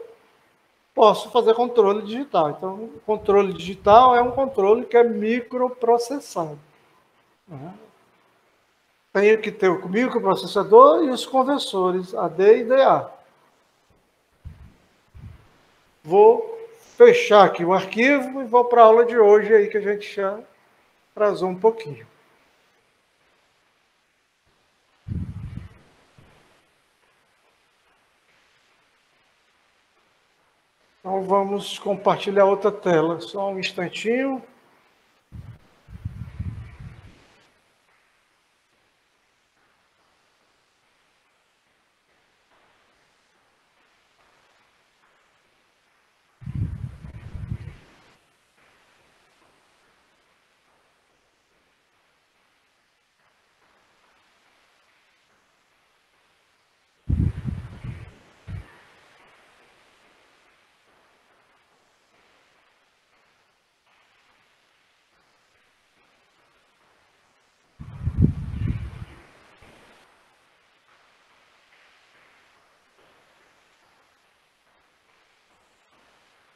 posso fazer controle digital. Então, o controle digital é um controle que é microprocessado. Tenho que ter o microprocessador e os conversores AD e DA. Vou fechar aqui o arquivo e vou para a aula de hoje aí que a gente já atrasou um pouquinho. Então, vamos compartilhar outra tela. Só um instantinho.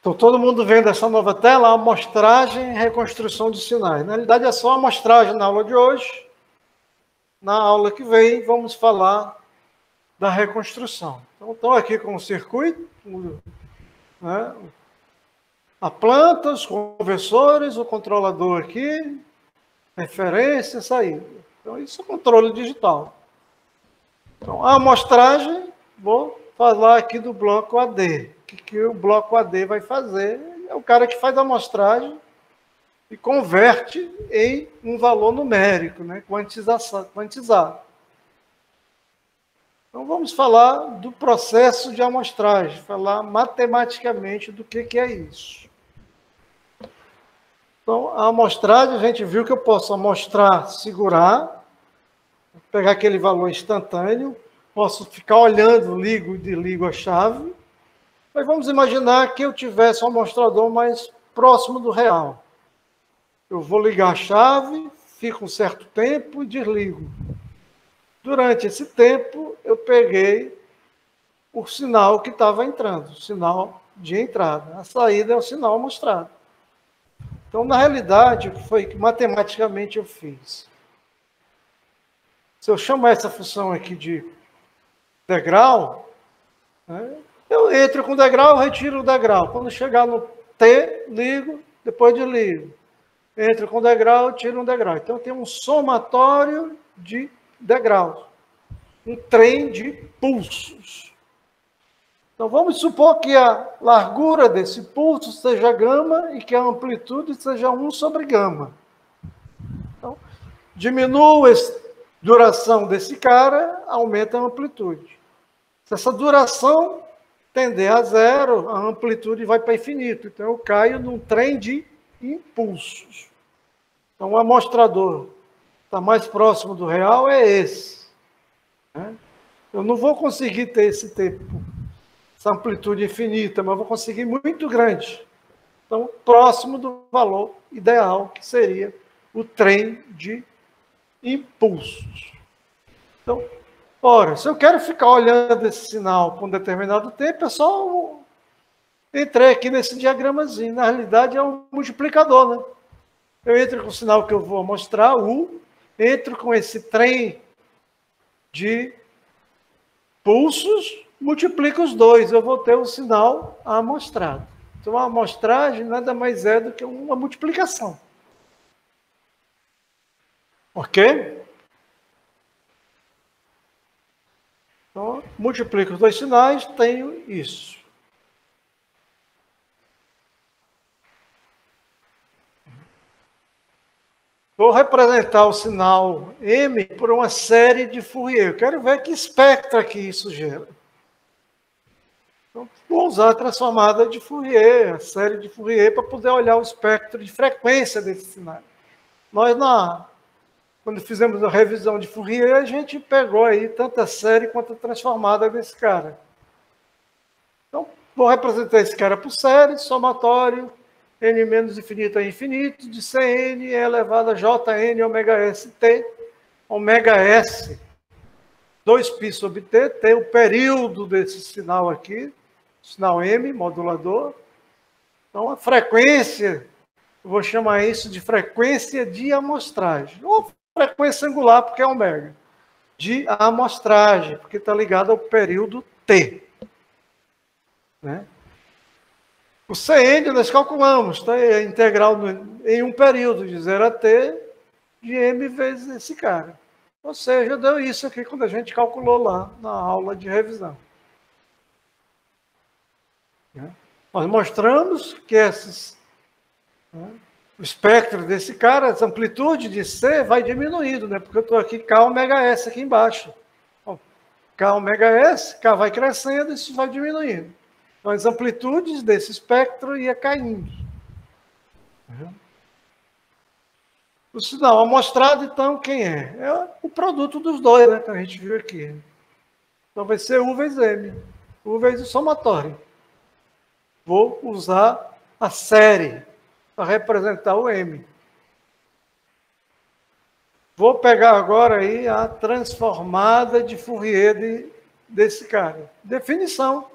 Então, todo mundo vendo essa nova tela, amostragem e reconstrução de sinais. Na realidade, é só a amostragem na aula de hoje. Na aula que vem, vamos falar da reconstrução. Então, estou aqui com o circuito, né? A planta, os conversores, o controlador aqui, referência, saída. Então, isso é controle digital. Então, a amostragem, vou falar aqui do bloco AD. O que o bloco AD vai fazer? É o cara que faz a amostragem e converte em um valor numérico, né? Quantizado. Então, vamos falar do processo de amostragem, falar matematicamente do que é isso. Então, a amostragem, a gente viu que eu posso amostrar, segurar, pegar aquele valor instantâneo, posso ficar olhando, ligo e desligo a chave. Mas vamos imaginar que eu tivesse um amostrador mais próximo do real. Eu vou ligar a chave, fico um certo tempo e desligo. Durante esse tempo, eu peguei o sinal que estava entrando, o sinal de entrada. A saída é o sinal amostrado. Então, na realidade, o que foi que matematicamente eu fiz? Se eu chamar essa função aqui de degrau, né, eu entro com o degrau, retiro o degrau. Quando chegar no T, ligo, depois desligo. Entro com o degrau, tiro um degrau. Então, tem um somatório de degraus. Um trem de pulsos. Então, vamos supor que a largura desse pulso seja gama e que a amplitude seja 1 sobre gama. Então, diminuo a duração desse cara, aumenta a amplitude. Se essa duração tender a zero, a amplitude vai para infinito. Então, eu caio num trem de impulsos. Então, o amostrador está mais próximo do real é esse. Eu não vou conseguir ter esse tempo essa amplitude infinita, mas eu vou conseguir muito grande. Então, próximo do valor ideal, que seria o trem de impulsos. Então, ora, se eu quero ficar olhando esse sinal por um determinado tempo, é só entrei aqui nesse diagramazinho. Na realidade, é um multiplicador, né? Eu entro com o sinal que eu vou mostrar, U, entro com esse trem de pulsos, multiplico os dois, eu vou ter o sinal amostrado. Então, a amostragem nada mais é do que uma multiplicação. Ok? Então, multiplico os dois sinais, tenho isso. Vou representar o sinal M por uma série de Fourier. Eu quero ver que espectro aqui isso gera. Então, vou usar a transformada de Fourier, a série de Fourier, para poder olhar o espectro de frequência desse sinal. Nós, quando fizemos a revisão de Fourier, a gente pegou aí tanto a série quanto a transformada desse cara. Então, vou representar esse cara por série, somatório, n menos infinito a infinito, de Cn é elevado a Jn ômega st, ômega s, 2π sobre t, tem o período desse sinal aqui, sinal M, modulador. Então, a frequência, eu vou chamar isso de frequência de amostragem, ou frequência angular, porque é ômega, de amostragem, porque está ligado ao período t. Né? O Cn nós calculamos, tá? É integral em um período de 0 a t de m vezes esse cara. Ou seja, deu isso aqui quando a gente calculou lá na aula de revisão. Nós mostramos que o espectro desse cara, essa amplitude de C vai diminuindo, né? Porque eu estou aqui K ômega S aqui embaixo. Bom, K ômega S, K vai crescendo, isso vai diminuindo. Então, as amplitudes desse espectro ia caindo. O sinal amostrado, então, quem é? É o produto dos dois, né, que a gente viu aqui. Então, vai ser U vezes M. U vezes o somatório. Vou usar a série para representar o M. Vou pegar agora aí a transformada de Fourier desse cara. Definição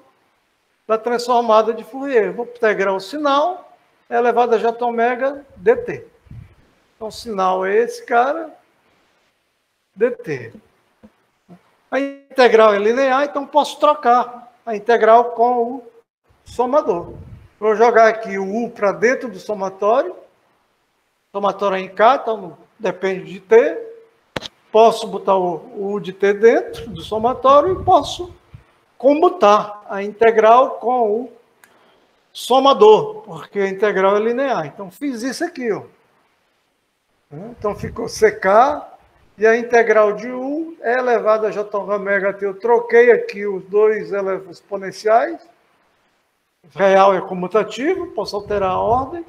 da transformada de Fourier. Vou integrar o sinal elevado a J ômega dt. Então, o sinal é esse cara, dt. A integral é linear, então posso trocar a integral com o somador. Vou jogar aqui o U para dentro do somatório. O somatório é em K, então depende de T. Posso botar o U de T dentro do somatório e posso comutar a integral com o somador, porque a integral é linear. Então, fiz isso aqui, ó. Então, ficou CK, e a integral de U é elevada a J ômega T. Eu troquei aqui os dois exponenciais. Real é comutativo, posso alterar a ordem.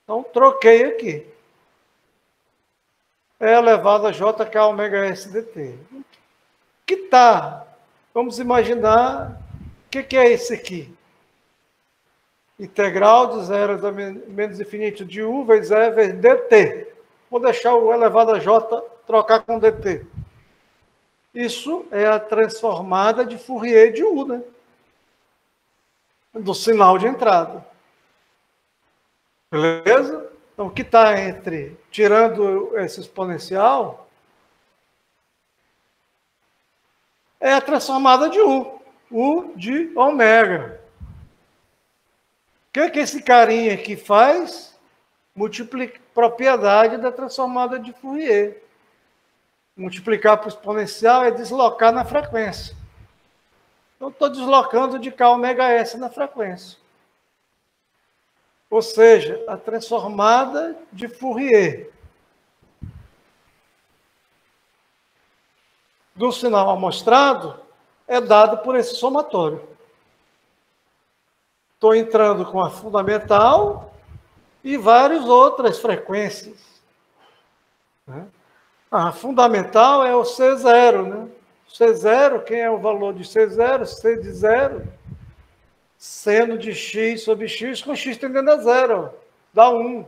Então, troquei aqui. É elevado a JK ômega S dt. Que tá? Vamos imaginar o que é esse aqui. Integral de 0 a menos infinito de U vezes E vezes dt. Vou deixar o elevado a J trocar com dt. Isso é a transformada de Fourier de U, né? Do sinal de entrada. Beleza? Então, o que está entre, tirando esse exponencial, é a transformada de U. U de ômega. O que esse carinha aqui faz? Multiplica a propriedade da transformada de Fourier. Multiplicar por exponencial é deslocar na frequência. Então, estou deslocando de K ômega S na frequência. Ou seja, a transformada de Fourier do sinal amostrado é dado por esse somatório. Estou entrando com a fundamental e várias outras frequências. A fundamental é o C0, né? C0, quem é o valor de C0? C de 0 seno de x sobre x com x tendendo a zero, dá 1.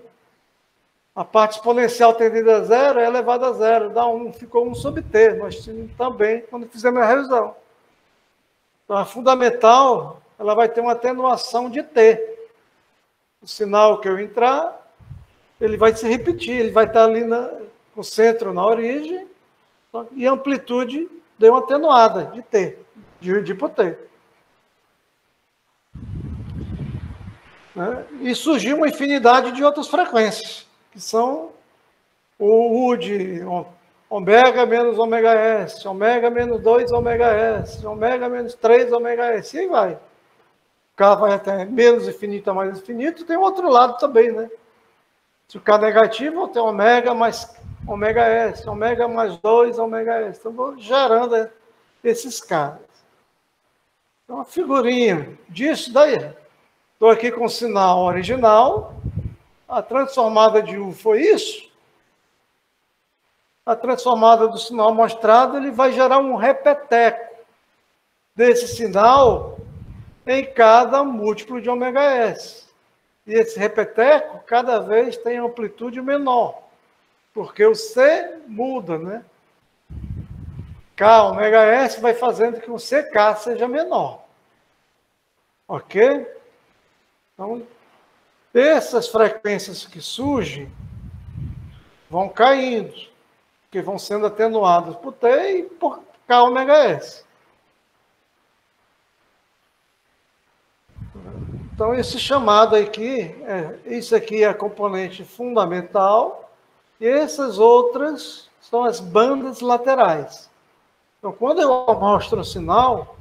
A parte exponencial tendendo a zero é elevada a zero, dá 1, ficou 1 sobre t. Nós tínhamos também, quando fizemos a revisão. Então, a fundamental, ela vai ter uma atenuação de t. O sinal que eu entrar, ele vai se repetir, ele vai estar ali com o centro na origem, e a amplitude deu uma atenuada de t, de por t. E surgiu uma infinidade de outras frequências, que são o U de ômega menos ômega S, ômega menos 2 ômega S, ômega menos 3 ômega S, e aí vai. O K vai até menos infinito a mais infinito, tem outro lado também, né? Se o K é negativo, eu tenho ômega mais ômega S, ômega mais 2 ômega S. Então, vou gerando esses caras. Então, uma figurinha disso daí. Estou aqui com o sinal original. A transformada de U foi isso. A transformada do sinal mostrado, ele vai gerar um repeteco desse sinal em cada múltiplo de ômega S. E esse repeteco, cada vez tem amplitude menor, porque o C muda, né? K, ômega S, vai fazendo que o CK seja menor. Ok? Então, essas frequências que surgem vão caindo, que vão sendo atenuadas por T e por K ômega S. Então, esse chamado aqui, isso aqui é a componente fundamental, e essas outras são as bandas laterais. Então, quando eu mostro o sinal,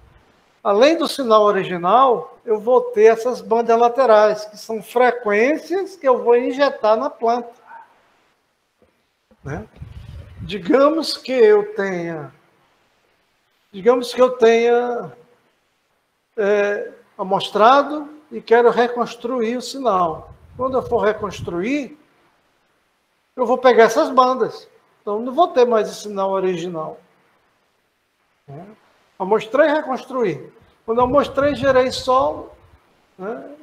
além do sinal original, eu vou ter essas bandas laterais, que são frequências que eu vou injetar na planta. Né? Digamos que eu tenha amostrado e quero reconstruir o sinal. Quando eu for reconstruir, eu vou pegar essas bandas. Então, não vou ter mais esse sinal original. Amostrei e reconstruí. Quando eu mostrei, gerei só, né,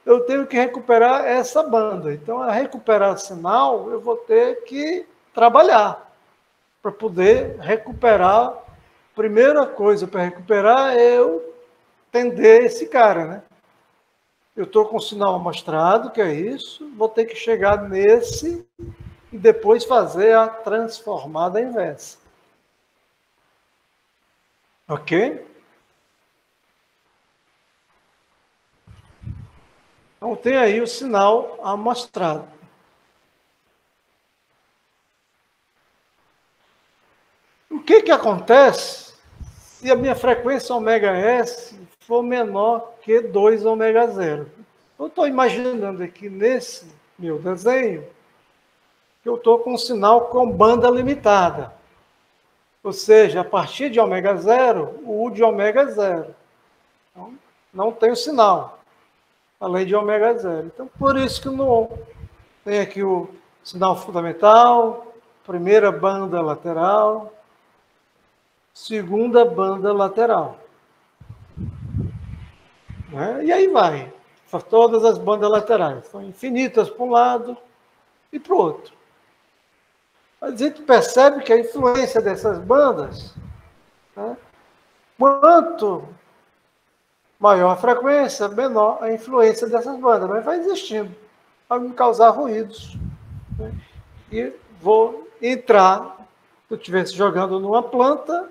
eu tenho que recuperar essa banda. Então, a recuperar sinal, eu vou ter que trabalhar para poder recuperar. Primeira coisa para recuperar é eu entender esse cara, né? Eu estou com o sinal amostrado, que é isso, vou ter que chegar nesse e depois fazer a transformada inversa. Ok? Então, tem aí o sinal amostrado. O que acontece se a minha frequência ômega S for menor que 2 ômega 0? Eu estou imaginando aqui nesse meu desenho que eu estou com um sinal com banda limitada. Ou seja, a partir de ômega 0, o U de ômega 0. Então, não tem o sinal, além de ômega 0. Então, por isso que no tem aqui o sinal fundamental, primeira banda lateral, segunda banda lateral. Né? E aí vai. Todas as bandas laterais. São infinitas para um lado e para o outro. Mas a gente percebe que a influência dessas bandas, né, quanto maior a frequência, menor a influência dessas bandas. Mas vai existindo, vai me causar ruídos. Né? E vou entrar, se eu estivesse jogando numa planta,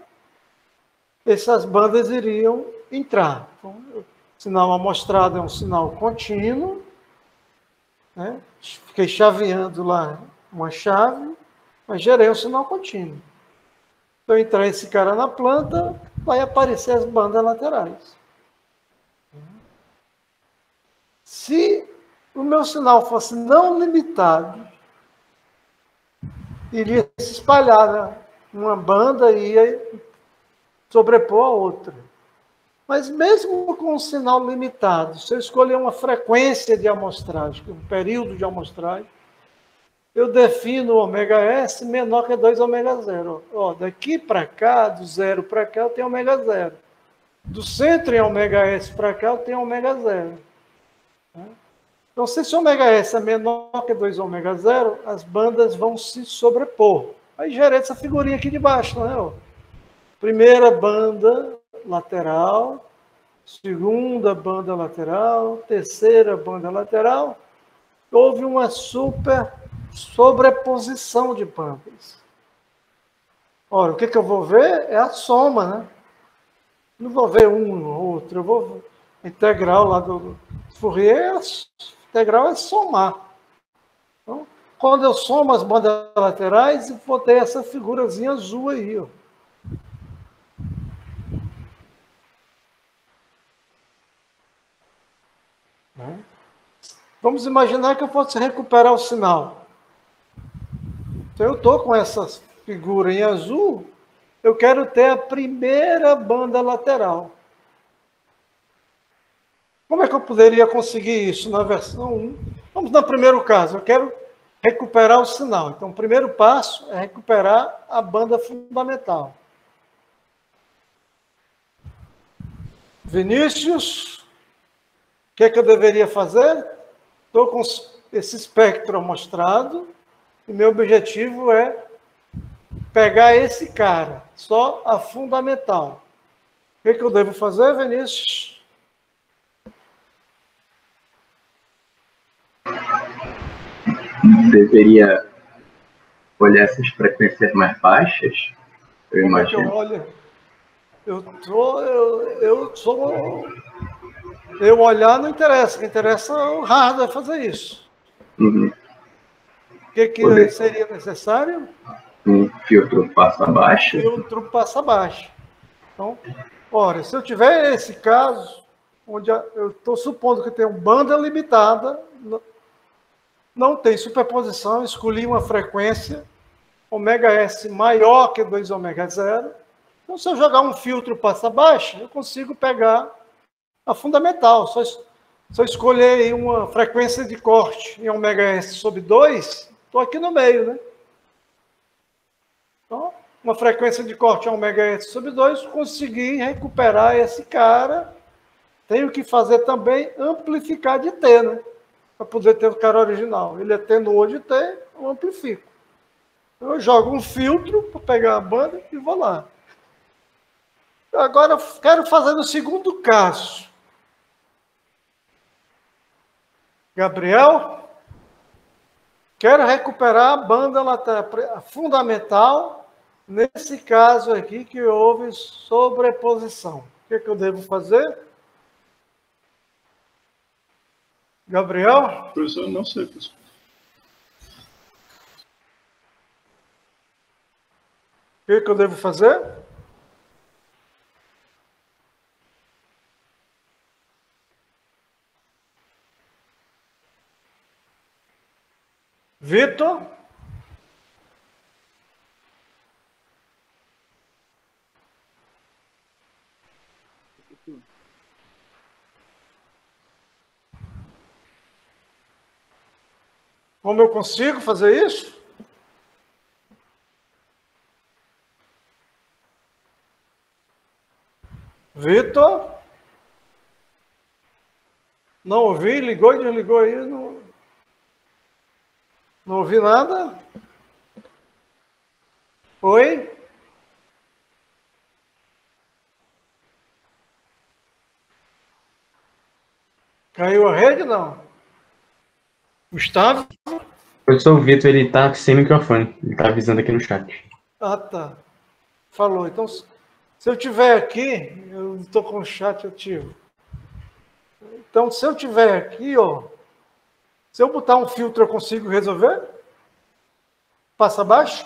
essas bandas iriam entrar. Então, o sinal amostrado é um sinal contínuo. Né? Fiquei chaveando lá uma chave, mas gerei um sinal contínuo. Se eu entrar esse cara na planta, vai aparecer as bandas laterais. Se o meu sinal fosse não limitado, iria se espalhar, né? Uma banda ia sobrepor a outra. Mas mesmo com um sinal limitado, se eu escolher uma frequência de amostragem, um período de amostragem, eu defino o ômega S menor que 2 ômega 0. Ó, daqui para cá, do 0 para cá, eu tenho ômega 0. Do centro em ômega S para cá, eu tenho ômega 0. Então, se esse ômega S é menor que 2 ômega 0, as bandas vão se sobrepor. Aí gerei essa figurinha aqui de baixo, né? Ó. Primeira banda lateral, segunda banda lateral, terceira banda lateral. Houve uma sobreposição de bandas. Ora, o que eu vou ver é a soma, né? Não vou ver um ou outro, eu vou ver a integral lá do Fourier, a integral é somar. Então, quando eu somo as bandas laterais, eu vou ter essa figurazinha azul aí, ó. Vamos imaginar que eu fosse recuperar o sinal. Então, eu estou com essa figura em azul, eu quero ter a primeira banda lateral. Como é que eu poderia conseguir isso na versão 1? Vamos no primeiro caso, eu quero recuperar o sinal. Então, o primeiro passo é recuperar a banda fundamental. Vinícius, o que é que eu deveria fazer? Estou com esse espectro amostrado e meu objetivo é pegar esse cara, só a fundamental. O que é que eu devo fazer, Vinícius? Deveria olhar essas frequências mais baixas, eu imagino. Eu olhar não interessa, o que interessa é o hardware fazer isso. Uhum. O que seria necessário? Um filtro passa abaixo. Filtro passa abaixo. Então, ora, se eu tiver esse caso, onde eu estou supondo que tem uma banda limitada, não tem superposição, escolhi uma frequência ômega S maior que 2 ômega 0. Então, se eu jogar um filtro passa abaixo, eu consigo pegar a fundamental. Só escolher aí uma frequência de corte em ômega S sobre 2, estou aqui no meio, né? Então, uma frequência de corte em ômega S sobre 2, consegui recuperar esse cara. Tenho que fazer também amplificar de T, né? Para poder ter o cara original. Ele é T no de T, eu amplifico. Eu jogo um filtro para pegar a banda e vou lá. Agora, eu quero fazer no segundo caso. Gabriel, quero recuperar a banda lateral, fundamental, nesse caso aqui que houve sobreposição. O que eu devo fazer? Gabriel? Professor, não sei, professor. O que eu devo fazer? Vitor? Como eu consigo fazer isso? Vitor? Não ouvi? Ligou e desligou aí? Não ouvi nada? Oi? Caiu a rede, não? Gustavo? O professor Vitor, ele tá sem microfone. Ele tá avisando aqui no chat. Ah, tá. Falou. Então, se eu tiver aqui, eu estou com o chat ativo. Então, se eu tiver aqui, ó, se eu botar um filtro, eu consigo resolver? Passa abaixo?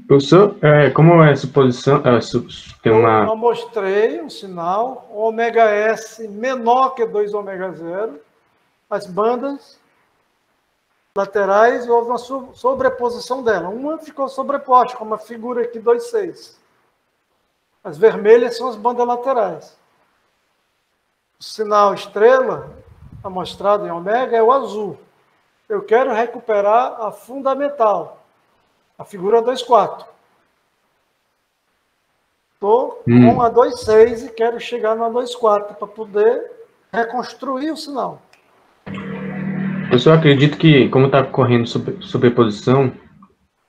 Professor, como é suposição? Tem uma... Eu mostrei um sinal, ômega S menor que 2 ômega 0. As bandas laterais, houve uma sobreposição dela. Uma ficou sobreposta, como a figura aqui 2,6. As vermelhas são as bandas laterais. O sinal estrela, amostrado em ômega, é o azul. Eu quero recuperar a fundamental, a figura 2,4. Estou com a 2,6 e quero chegar na 2,4 para poder reconstruir o sinal. Eu só acredito que, como está correndo sobreposição,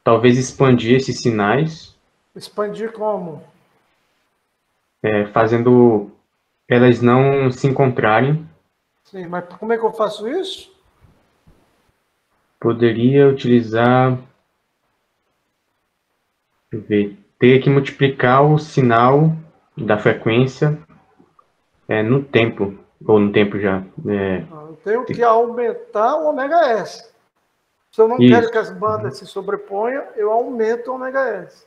talvez expandir esses sinais, Expandir como? fazendo elas não se encontrarem. Sim, mas como é que eu faço isso? Poderia utilizar, deixa eu ver, ter que multiplicar o sinal da frequência no tempo, ou no tempo já. Eu tenho que aumentar o ômega S. Se eu não Isso. quero que as bandas se sobreponham, eu aumento o ômega S.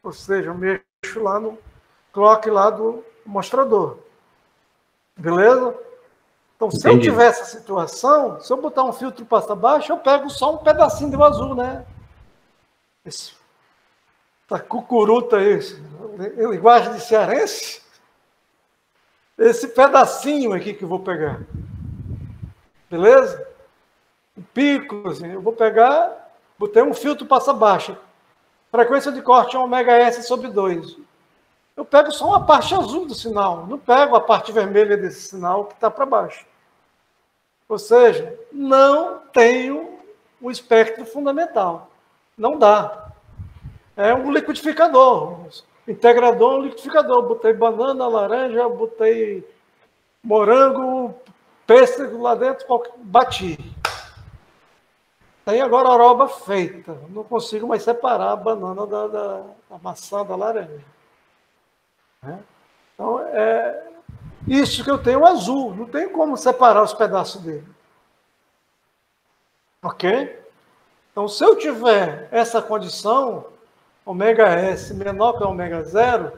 Ou seja, eu mexo lá no clock lá do mostrador. Beleza? Então, se eu Entendi. tiver essa situação, se eu botar um filtro pasta baixa, eu pego só um pedacinho do azul, né? Esse tá cucuruta isso. Linguagem de cearense. Esse pedacinho aqui que eu vou pegar. Beleza? O pico, assim, eu vou pegar, botei um filtro passa baixa. Frequência de corte é ômega S sobre 2. Eu pego só uma parte azul do sinal, não pego a parte vermelha desse sinal que está para baixo. Ou seja, não tenho o espectro fundamental. Não dá. É um liquidificador. Integrador é um liquidificador. Botei banana, laranja, botei morango, pêssego lá dentro, bati. Tem agora a oroba feita. Não consigo mais separar a banana da maçã, da laranja. Então, é isso que eu tenho azul. Não tem como separar os pedaços dele. Ok? Então, se eu tiver essa condição, ômega S menor que ômega 0,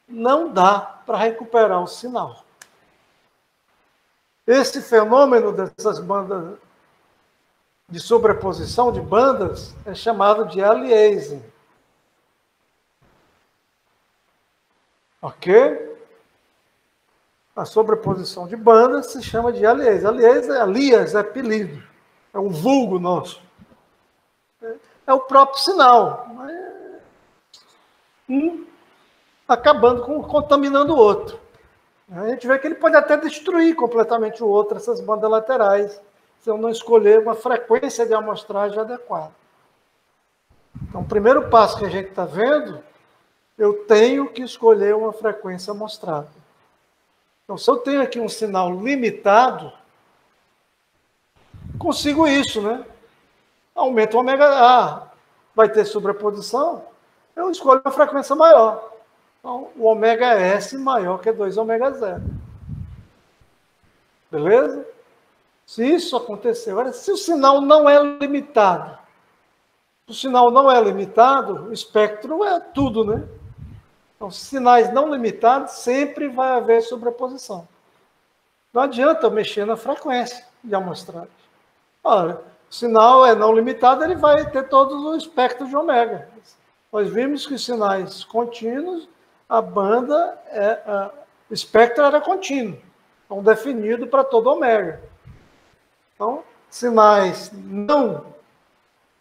não dá para recuperar o sinal. Esse fenômeno dessas bandas de sobreposição de bandas é chamado de aliasing. Ok? A sobreposição de bandas se chama de aliasing. Alias é apelido, é um vulgo nosso. É o próprio sinal. Um acabando contaminando o outro. A gente vê que ele pode até destruir completamente o outro, essas bandas laterais, se eu não escolher uma frequência de amostragem adequada. Então, o primeiro passo que a gente está vendo, eu tenho que escolher uma frequência amostrada. Então, se eu tenho aqui um sinal limitado, consigo isso, né? Aumento o ômega A, vai ter sobreposição, eu escolho uma frequência maior. Então, o ômega S maior que 2 ômega 0. Beleza? Se isso acontecer, agora, se o sinal não é limitado, se o sinal não é limitado, o espectro é tudo, né? Então, sinais não limitados, sempre vai haver sobreposição. Não adianta eu mexer na frequência de amostragem. Ora, o sinal é não limitado, ele vai ter todo o espectro de ômega. Nós vimos que sinais contínuos, a banda, o espectro era contínuo, então definido para todo ômega. Então, sinais não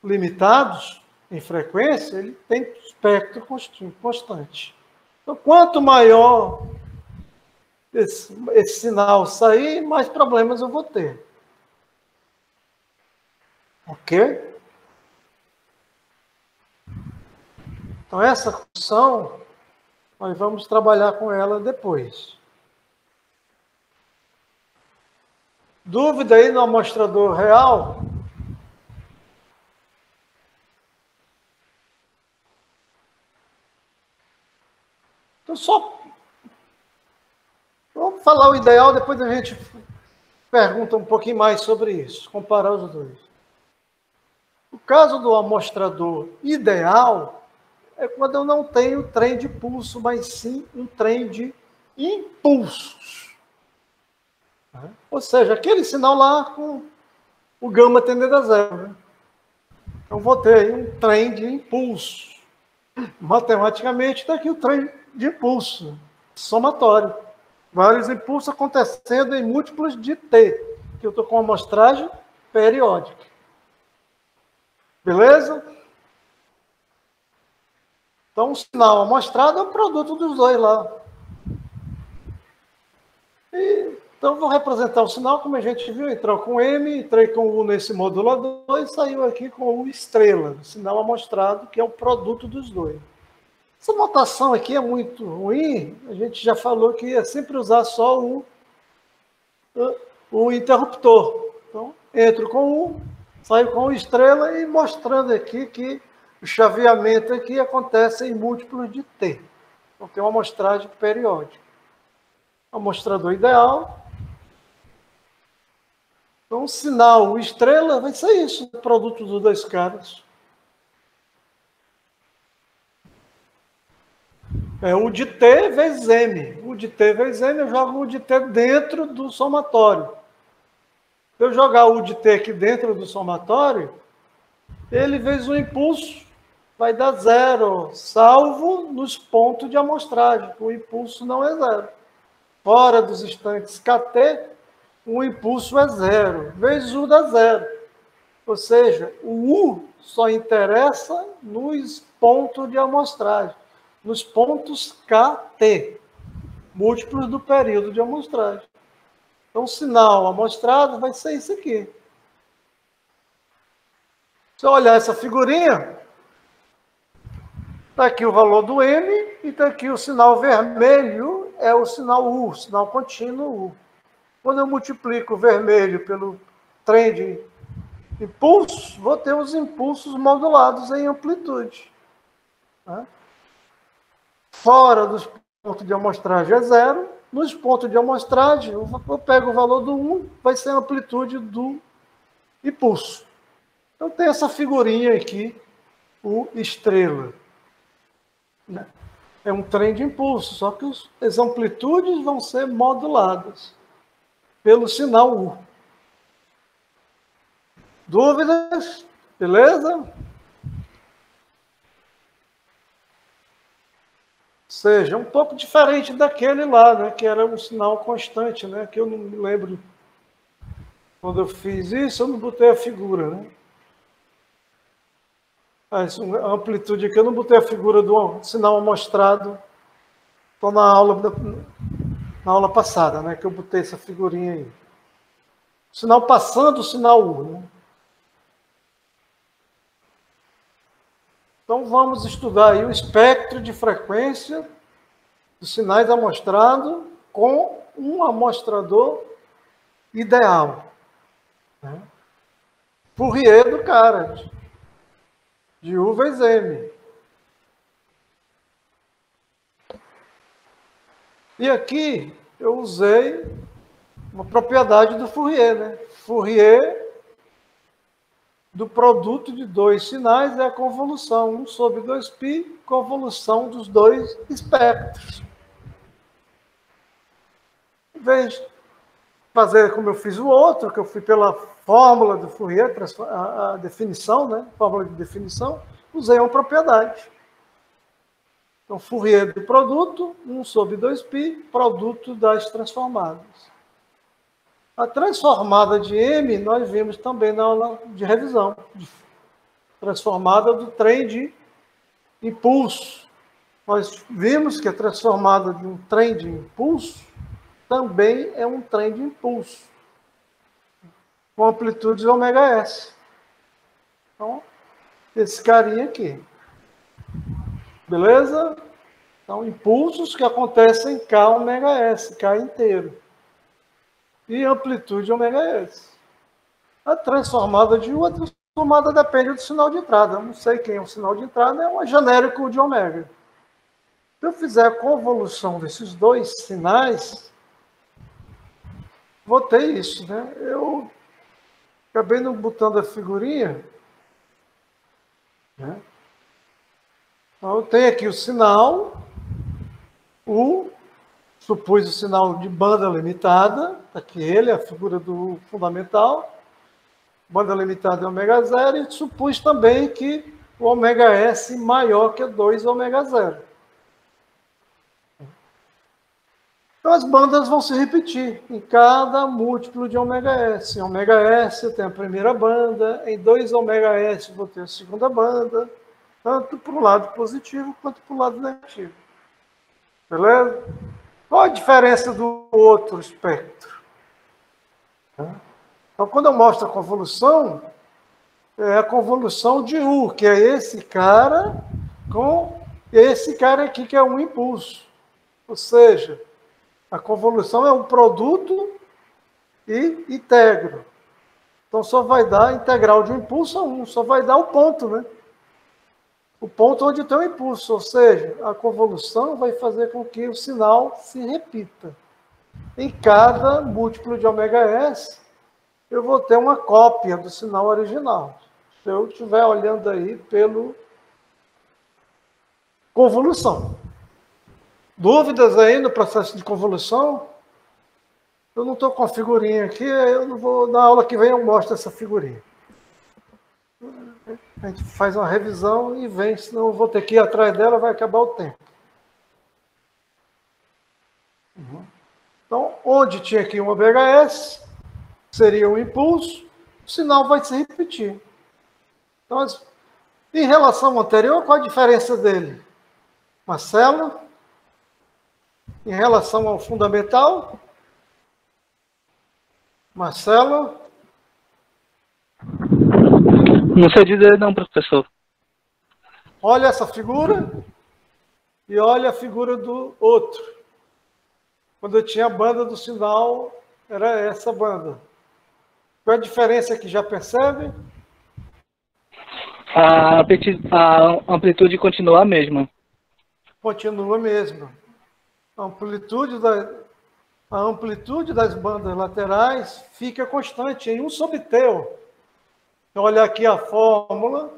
limitados em frequência, ele tem espectro constante. Então, quanto maior esse sinal sair, mais problemas eu vou ter. Ok? Então, essa função, nós vamos trabalhar com ela depois. Dúvida aí no amostrador real? Então, só vamos falar o ideal, depois a gente pergunta um pouquinho mais sobre isso, comparar os dois. O caso do amostrador ideal é quando eu não tenho trem de pulso, mas sim um trem de impulsos. Ou seja, aquele sinal lá com o gama tendendo a zero. Né? Então, vou ter aí um trem de impulso. Matematicamente, está aqui o trem de impulso, somatório. Vários impulsos acontecendo em múltiplos de t, que eu estou com amostragem periódica. Beleza? Então, o sinal amostrado é o produto dos dois lá. Então, vou representar o sinal, como a gente viu, entrou com M, entrei com U nesse modulador e saiu aqui com U estrela, o sinal amostrado, que é o produto dos dois. Essa notação aqui é muito ruim, a gente já falou que é sempre usar só o interruptor. Então, entro com U, saio com U estrela e mostrando aqui que o chaveamento aqui acontece em múltiplos de T. Então, tem uma amostragem periódica. Amostrador ideal. Então, o sinal estrela vai ser isso, o produto dos dois caras. É U de T vezes M. U de T vezes M, eu jogo U de T dentro do somatório. Se eu jogar U de T aqui dentro do somatório, ele vezes o impulso vai dar zero, salvo nos pontos de amostragem. O impulso não é zero. Fora dos instantes KT, o impulso é zero, vezes U dá zero. Ou seja, o U só interessa nos pontos de amostragem, nos pontos KT, múltiplos do período de amostragem. Então, o sinal amostrado vai ser isso aqui. Se eu olhar essa figurinha, está aqui o valor do M e está aqui o sinal vermelho, é o sinal U, sinal contínuo U. Quando eu multiplico o vermelho pelo trem de impulso, vou ter os impulsos modulados em amplitude. Né? Fora dos pontos de amostragem é zero. Nos pontos de amostragem, eu pego o valor do 1, vai ser a amplitude do impulso. Então, tem essa figurinha aqui, o estrela. É um trem de impulso, só que as amplitudes vão ser moduladas pelo sinal U. Dúvidas? Beleza? Seja um pouco diferente daquele lá, né, que era um sinal constante, né, que eu não me lembro. Quando eu fiz isso, eu não botei a figura, né? A amplitude aqui, eu não botei a figura do sinal amostrado. Estou na aula passada, né, que eu botei essa figurinha aí. O sinal passando o sinal U, né? Então, vamos estudar aí o espectro de frequência dos sinais amostrados com um amostrador ideal. Né? Fourier do cara, de U vezes M. E aqui eu usei uma propriedade do Fourier, né? Fourier do produto de dois sinais é a convolução, 1 sobre 2π, convolução dos dois espectros. Em vez de fazer como eu fiz o outro, que eu fui pela fórmula do Fourier, a definição, né? Fórmula de definição, usei uma propriedade. Então, Fourier do produto, 1 sobre 2π, produto das transformadas. A transformada de M, nós vimos também na aula de revisão. Transformada do trem de impulso. Nós vimos que a transformada de um trem de impulso também é um trem de impulso, com amplitude ωs. Então, esse carinha aqui. Beleza? Então, impulsos que acontecem em kωs, K inteiro. E amplitude ωs. A transformada de U, a transformada depende do sinal de entrada. Eu não sei quem é o sinal de entrada, é um genérico de ômega. Se eu fizer a convolução desses dois sinais, vou ter isso, né? Eu acabei não botando a figurinha. Né? Então, eu tenho aqui o sinal U. Supus o sinal de banda limitada, aqui ele, a figura do fundamental, banda limitada é ω0, e supus também que o ωs maior que 2ω0. Então, as bandas vão se repetir em cada múltiplo de ωs. Em ωs eu tenho a primeira banda, em 2ωs vou ter a segunda banda, tanto para o lado positivo quanto para o lado negativo. Beleza? Qual a diferença do outro espectro? Então, quando eu mostro a convolução, é a convolução de U, que é esse cara com esse cara aqui, que é um impulso. Ou seja, a convolução é um produto e integro. Então, só vai dar a integral de um impulso a 1, só vai dar o ponto, né? O ponto onde tem o impulso, ou seja, a convolução vai fazer com que o sinal se repita. Em cada múltiplo de ômega-s, eu vou ter uma cópia do sinal original. Se eu estiver olhando aí pelo convolução. Dúvidas aí no processo de convolução? Eu não estou com a figurinha aqui, eu não vou, na aula que vem eu mostro essa figurinha. A gente faz uma revisão e vem, senão eu vou ter que ir atrás dela, vai acabar o tempo. Então, onde tinha aqui um ômega-s, seria um impulso, o sinal vai se repetir. Então, em relação ao anterior, qual a diferença dele? Marcelo? Em relação ao fundamental? Marcelo? Não sei dizer não, professor. Olha essa figura e olha a figura do outro. Quando eu tinha a banda do sinal, era essa banda. Qual é a diferença que já percebe? A amplitude continua a mesma. Continua a mesma. A amplitude das bandas laterais fica constante em 1 sobre T. Então, olha aqui a fórmula.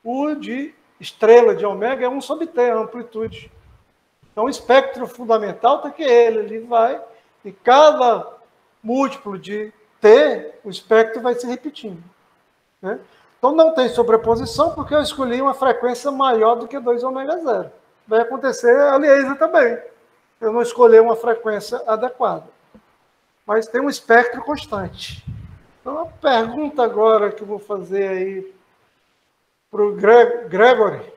U de estrela de ômega é 1 sobre T, a amplitude. Então, o espectro fundamental está que ele vai, em cada múltiplo de T, o espectro vai se repetindo. Né? Então, não tem sobreposição, porque eu escolhi uma frequência maior do que 2 ômega zero. Vai acontecer a laser também. Eu não escolhi uma frequência adequada. Mas tem um espectro constante. Então, a pergunta agora que eu vou fazer aí para o Gregory.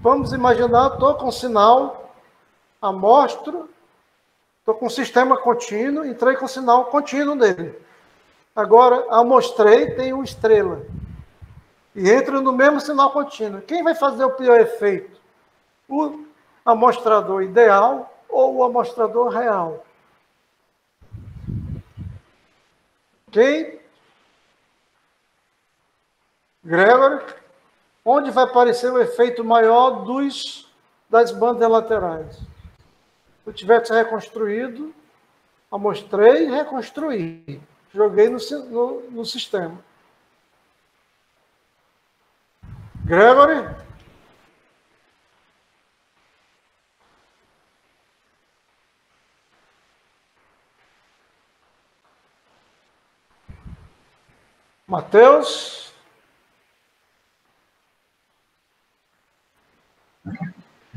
Vamos imaginar, estou com sinal amostro, estou com um sistema contínuo, entrei com sinal contínuo nele. Agora, amostrei, tem uma estrela. E entro no mesmo sinal contínuo. Quem vai fazer o pior efeito? O amostrador ideal ou o amostrador real? Quem? Gregory? Onde vai aparecer o efeito maior das bandas laterais? Se eu tivesse reconstruído, amostrei e reconstruí. Joguei no sistema. Gregory? Matheus?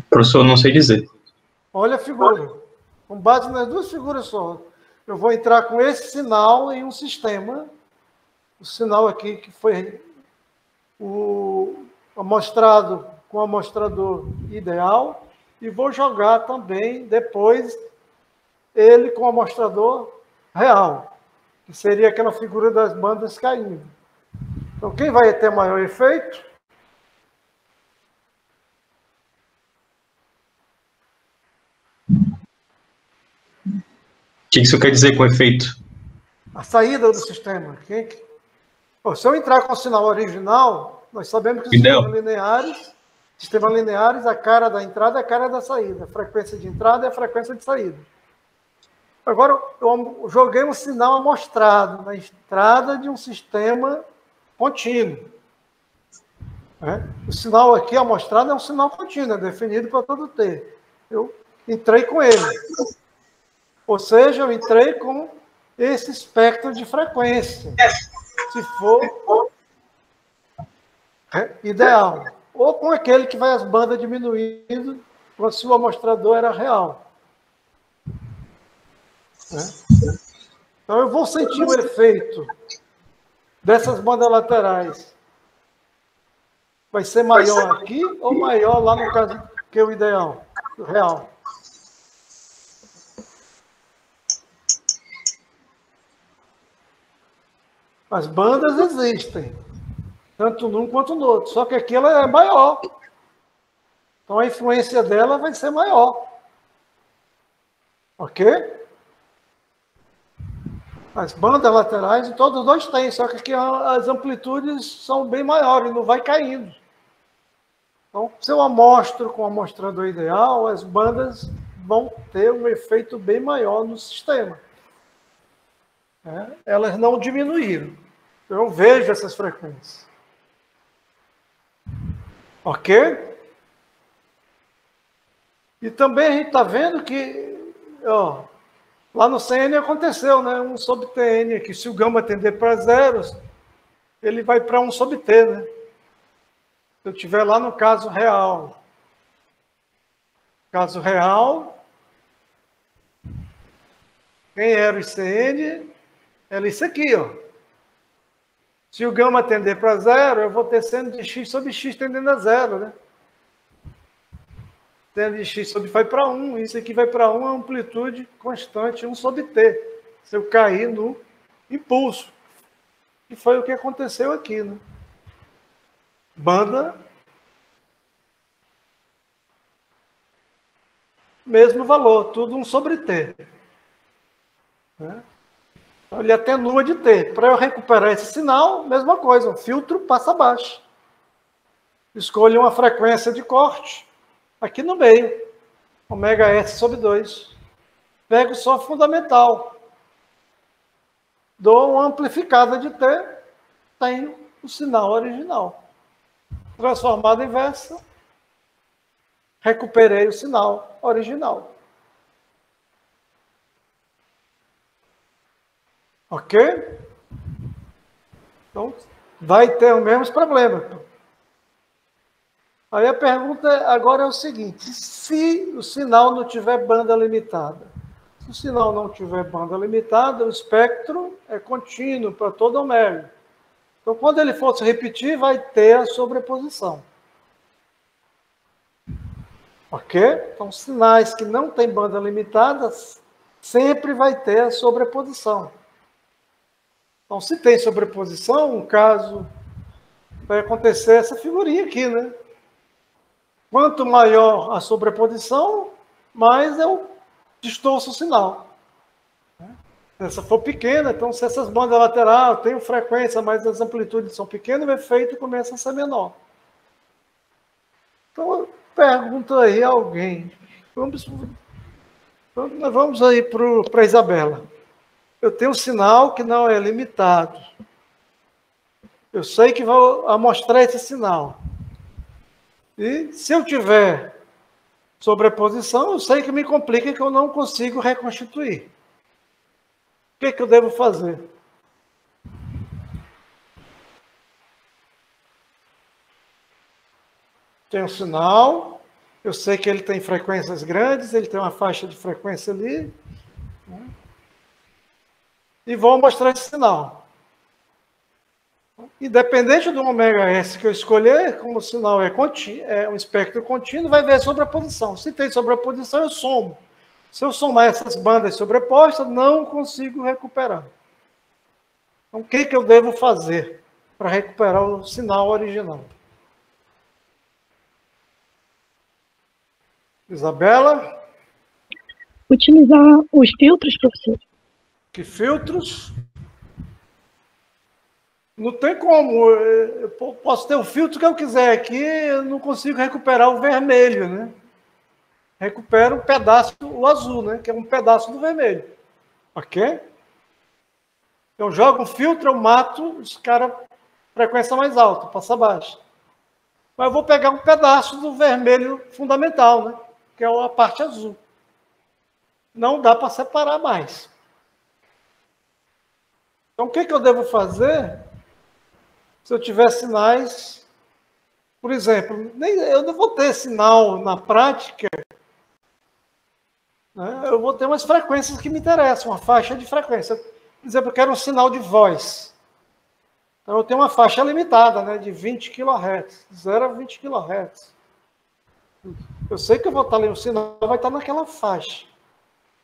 Professor, não sei dizer. Olha a figura. Com base nas duas figuras só. Eu vou entrar com esse sinal em um sistema. O sinal aqui que foi amostrado com o amostrador ideal. E vou jogar também, depois, ele com o amostrador real. Que seria aquela figura das bandas caindo. Então, quem vai ter maior efeito? O que isso quer dizer com efeito? A saída do sistema. Se eu entrar com o sinal original, nós sabemos que sistemas lineares, a cara da entrada é a cara da saída. A frequência de entrada é a frequência de saída. Agora, eu joguei um sinal amostrado na entrada de um sistema contínuo. O sinal aqui amostrado é um sinal contínuo, é definido para todo T. Eu entrei com ele. Ou seja, eu entrei com esse espectro de frequência, se for ideal. Ou com aquele que vai as bandas diminuindo, se o amostrador era real. Então, eu vou sentir o efeito dessas bandas laterais vai ser maior aqui ou maior lá no caso que é o ideal, o real? As bandas existem, tanto num quanto no outro, só que aqui ela é maior. Então a influência dela vai ser maior. Ok? As bandas laterais, todos os dois têm, só que aqui as amplitudes são bem maiores, não vai caindo. Então, se eu amostro com o amostrador ideal, as bandas vão ter um efeito bem maior no sistema. Elas não diminuíram. Eu vejo essas frequências. Ok? E também a gente está vendo que, lá no CN aconteceu, né? 1 sobre Tn aqui. Se o gama tender para zeros, ele vai para 1 sobre T, né? Se eu estiver lá no caso real. Caso real, quem era o ICN? Era isso aqui, ó. Se o gama tender para zero, eu vou ter seno de x sobre x tendendo a zero, né? Seno de x sobre vai para 1, isso aqui vai para 1, a amplitude constante 1 sobre t. Se eu cair no impulso. E foi o que aconteceu aqui, né? Banda, mesmo valor, tudo 1 sobre t. Né? Então, ele atenua de t. Para eu recuperar esse sinal, mesma coisa, o filtro passa abaixo. Escolho uma frequência de corte, aqui no meio, ômega-s sobre 2. Pego só fundamental. Dou uma amplificada de t, tenho o sinal original. Transformada inversa, recuperei o sinal original. Ok? Então, vai ter os mesmos problemas. Aí a pergunta agora é o seguinte: se o sinal não tiver banda limitada? Se o sinal não tiver banda limitada, o espectro é contínuo para todo ômega. Então, quando ele for se repetir, vai ter a sobreposição. Ok? Então, sinais que não têm banda limitada, sempre vai ter a sobreposição. Então, se tem sobreposição, um caso, vai acontecer essa figurinha aqui, né? Quanto maior a sobreposição, mais eu distorço o sinal. Se essa for pequena, então se essas bandas laterais têm frequência, mas as amplitudes são pequenas, o efeito começa a ser menor. Então, pergunta aí a alguém. Vamos aí para a Isabela. Eu tenho um sinal que não é limitado. Eu sei que vou amostrar esse sinal. E se eu tiver sobreposição, eu sei que me complica, que eu não consigo reconstituir. O que eu devo fazer? Tem um sinal, eu sei que ele tem frequências grandes, ele tem uma faixa de frequência ali, né? E vou mostrar esse sinal. Independente do ômega-s que eu escolher, como o sinal é um espectro contínuo, vai ver sobreposição. Se tem sobreposição, eu somo. Se eu somar essas bandas sobrepostas, não consigo recuperar. Então, o que eu devo fazer para recuperar o sinal original? Isabela? Utilizar os filtros, professor. Que filtros? Não tem como. Eu posso ter o filtro que eu quiser aqui, eu não consigo recuperar o vermelho, né? Recupero um pedaço, o azul, né? Que é um pedaço do vermelho. Ok? Eu jogo um filtro, eu mato os caras, frequência mais alta, passa baixa. Mas eu vou pegar um pedaço do vermelho fundamental, né? Que é a parte azul. Não dá para separar mais. Então, o que eu devo fazer se eu tiver sinais? Por exemplo, eu não vou ter sinal na prática, né? Eu vou ter umas frequências que me interessam, uma faixa de frequência. Por exemplo, eu quero um sinal de voz. Então, eu tenho uma faixa limitada, né, de 20 kHz, 0 a 20 kHz. Eu sei que eu vou estar ali, o sinal vai estar naquela faixa.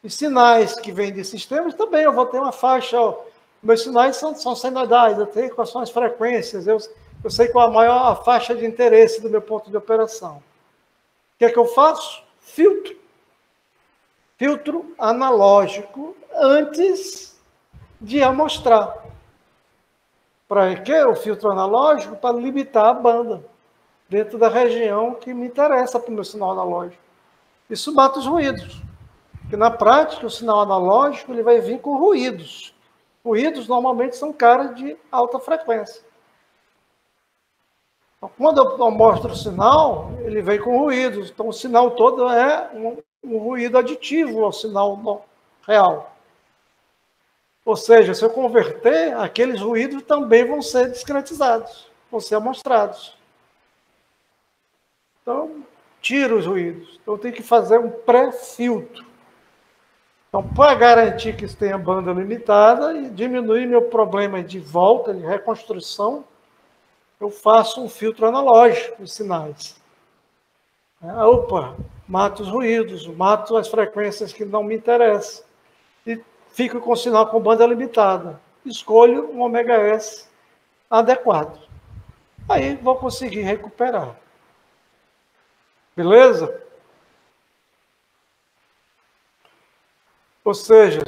E sinais que vêm de sistemas também, eu vou ter uma faixa, ó, meus sinais são senoidais, eu sei quais são as frequências, eu sei qual a maior faixa de interesse do meu ponto de operação. O que é que eu faço? Filtro. Filtro analógico antes de amostrar. Para que o filtro analógico? Para limitar a banda dentro da região que me interessa para o meu sinal analógico. Isso mata os ruídos. Porque na prática, o sinal analógico ele vai vir com ruídos. Ruídos normalmente são caras de alta frequência. Então, quando eu mostro o sinal, ele vem com ruídos. Então, o sinal todo é um ruído aditivo ao sinal real. Ou seja, se eu converter, aqueles ruídos também vão ser discretizados, vão ser amostrados. Então, tiro os ruídos. Então, eu tenho que fazer um pré-filtro. Então, para garantir que isso tenha banda limitada e diminuir meu problema de volta, de reconstrução, eu faço um filtro analógico de sinais. Opa, mato os ruídos, mato as frequências que não me interessam. E fico com o sinal com banda limitada. Escolho um ΩS adequado. Aí vou conseguir recuperar. Beleza? Ou seja,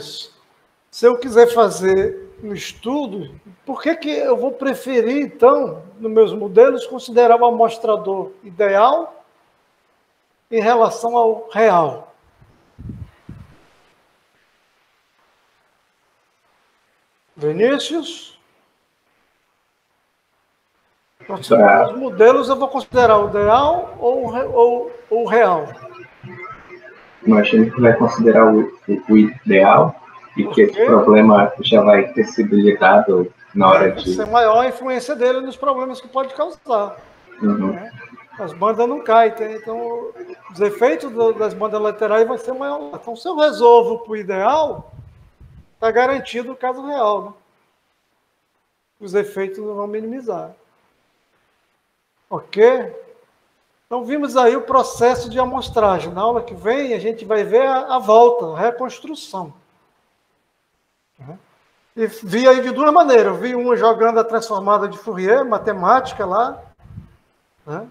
se eu quiser fazer um estudo, por que eu vou preferir, então, nos meus modelos, considerar o amostrador ideal em relação ao real? Vinícius? Então, os modelos eu vou considerar o ideal ou o real? Imagino que vai considerar o ideal e que esse problema já vai ter sido lidado na hora de... Isso é maior a influência dele nos problemas que pode causar. Uhum. Né? As bandas não caem, então os efeitos das bandas laterais vão ser maior. Então, se eu resolvo para o ideal, está garantido o caso real. Né? Os efeitos não vão minimizar. Ok? Então, vimos aí o processo de amostragem. Na aula que vem, a gente vai ver a volta, a reconstrução. E vi aí de duas maneiras. Eu vi uma jogando a transformada de Fourier, matemática lá, né?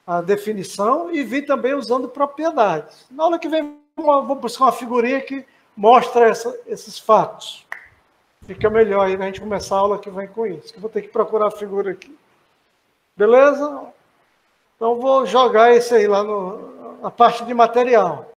A definição, e vi também usando propriedades. Na aula que vem, vou buscar uma figurinha que mostra esses fatos. Fica melhor aí a gente começar a aula que vem com isso. Eu vou ter que procurar a figura aqui. Beleza? Então, vou jogar esse aí lá na parte de material.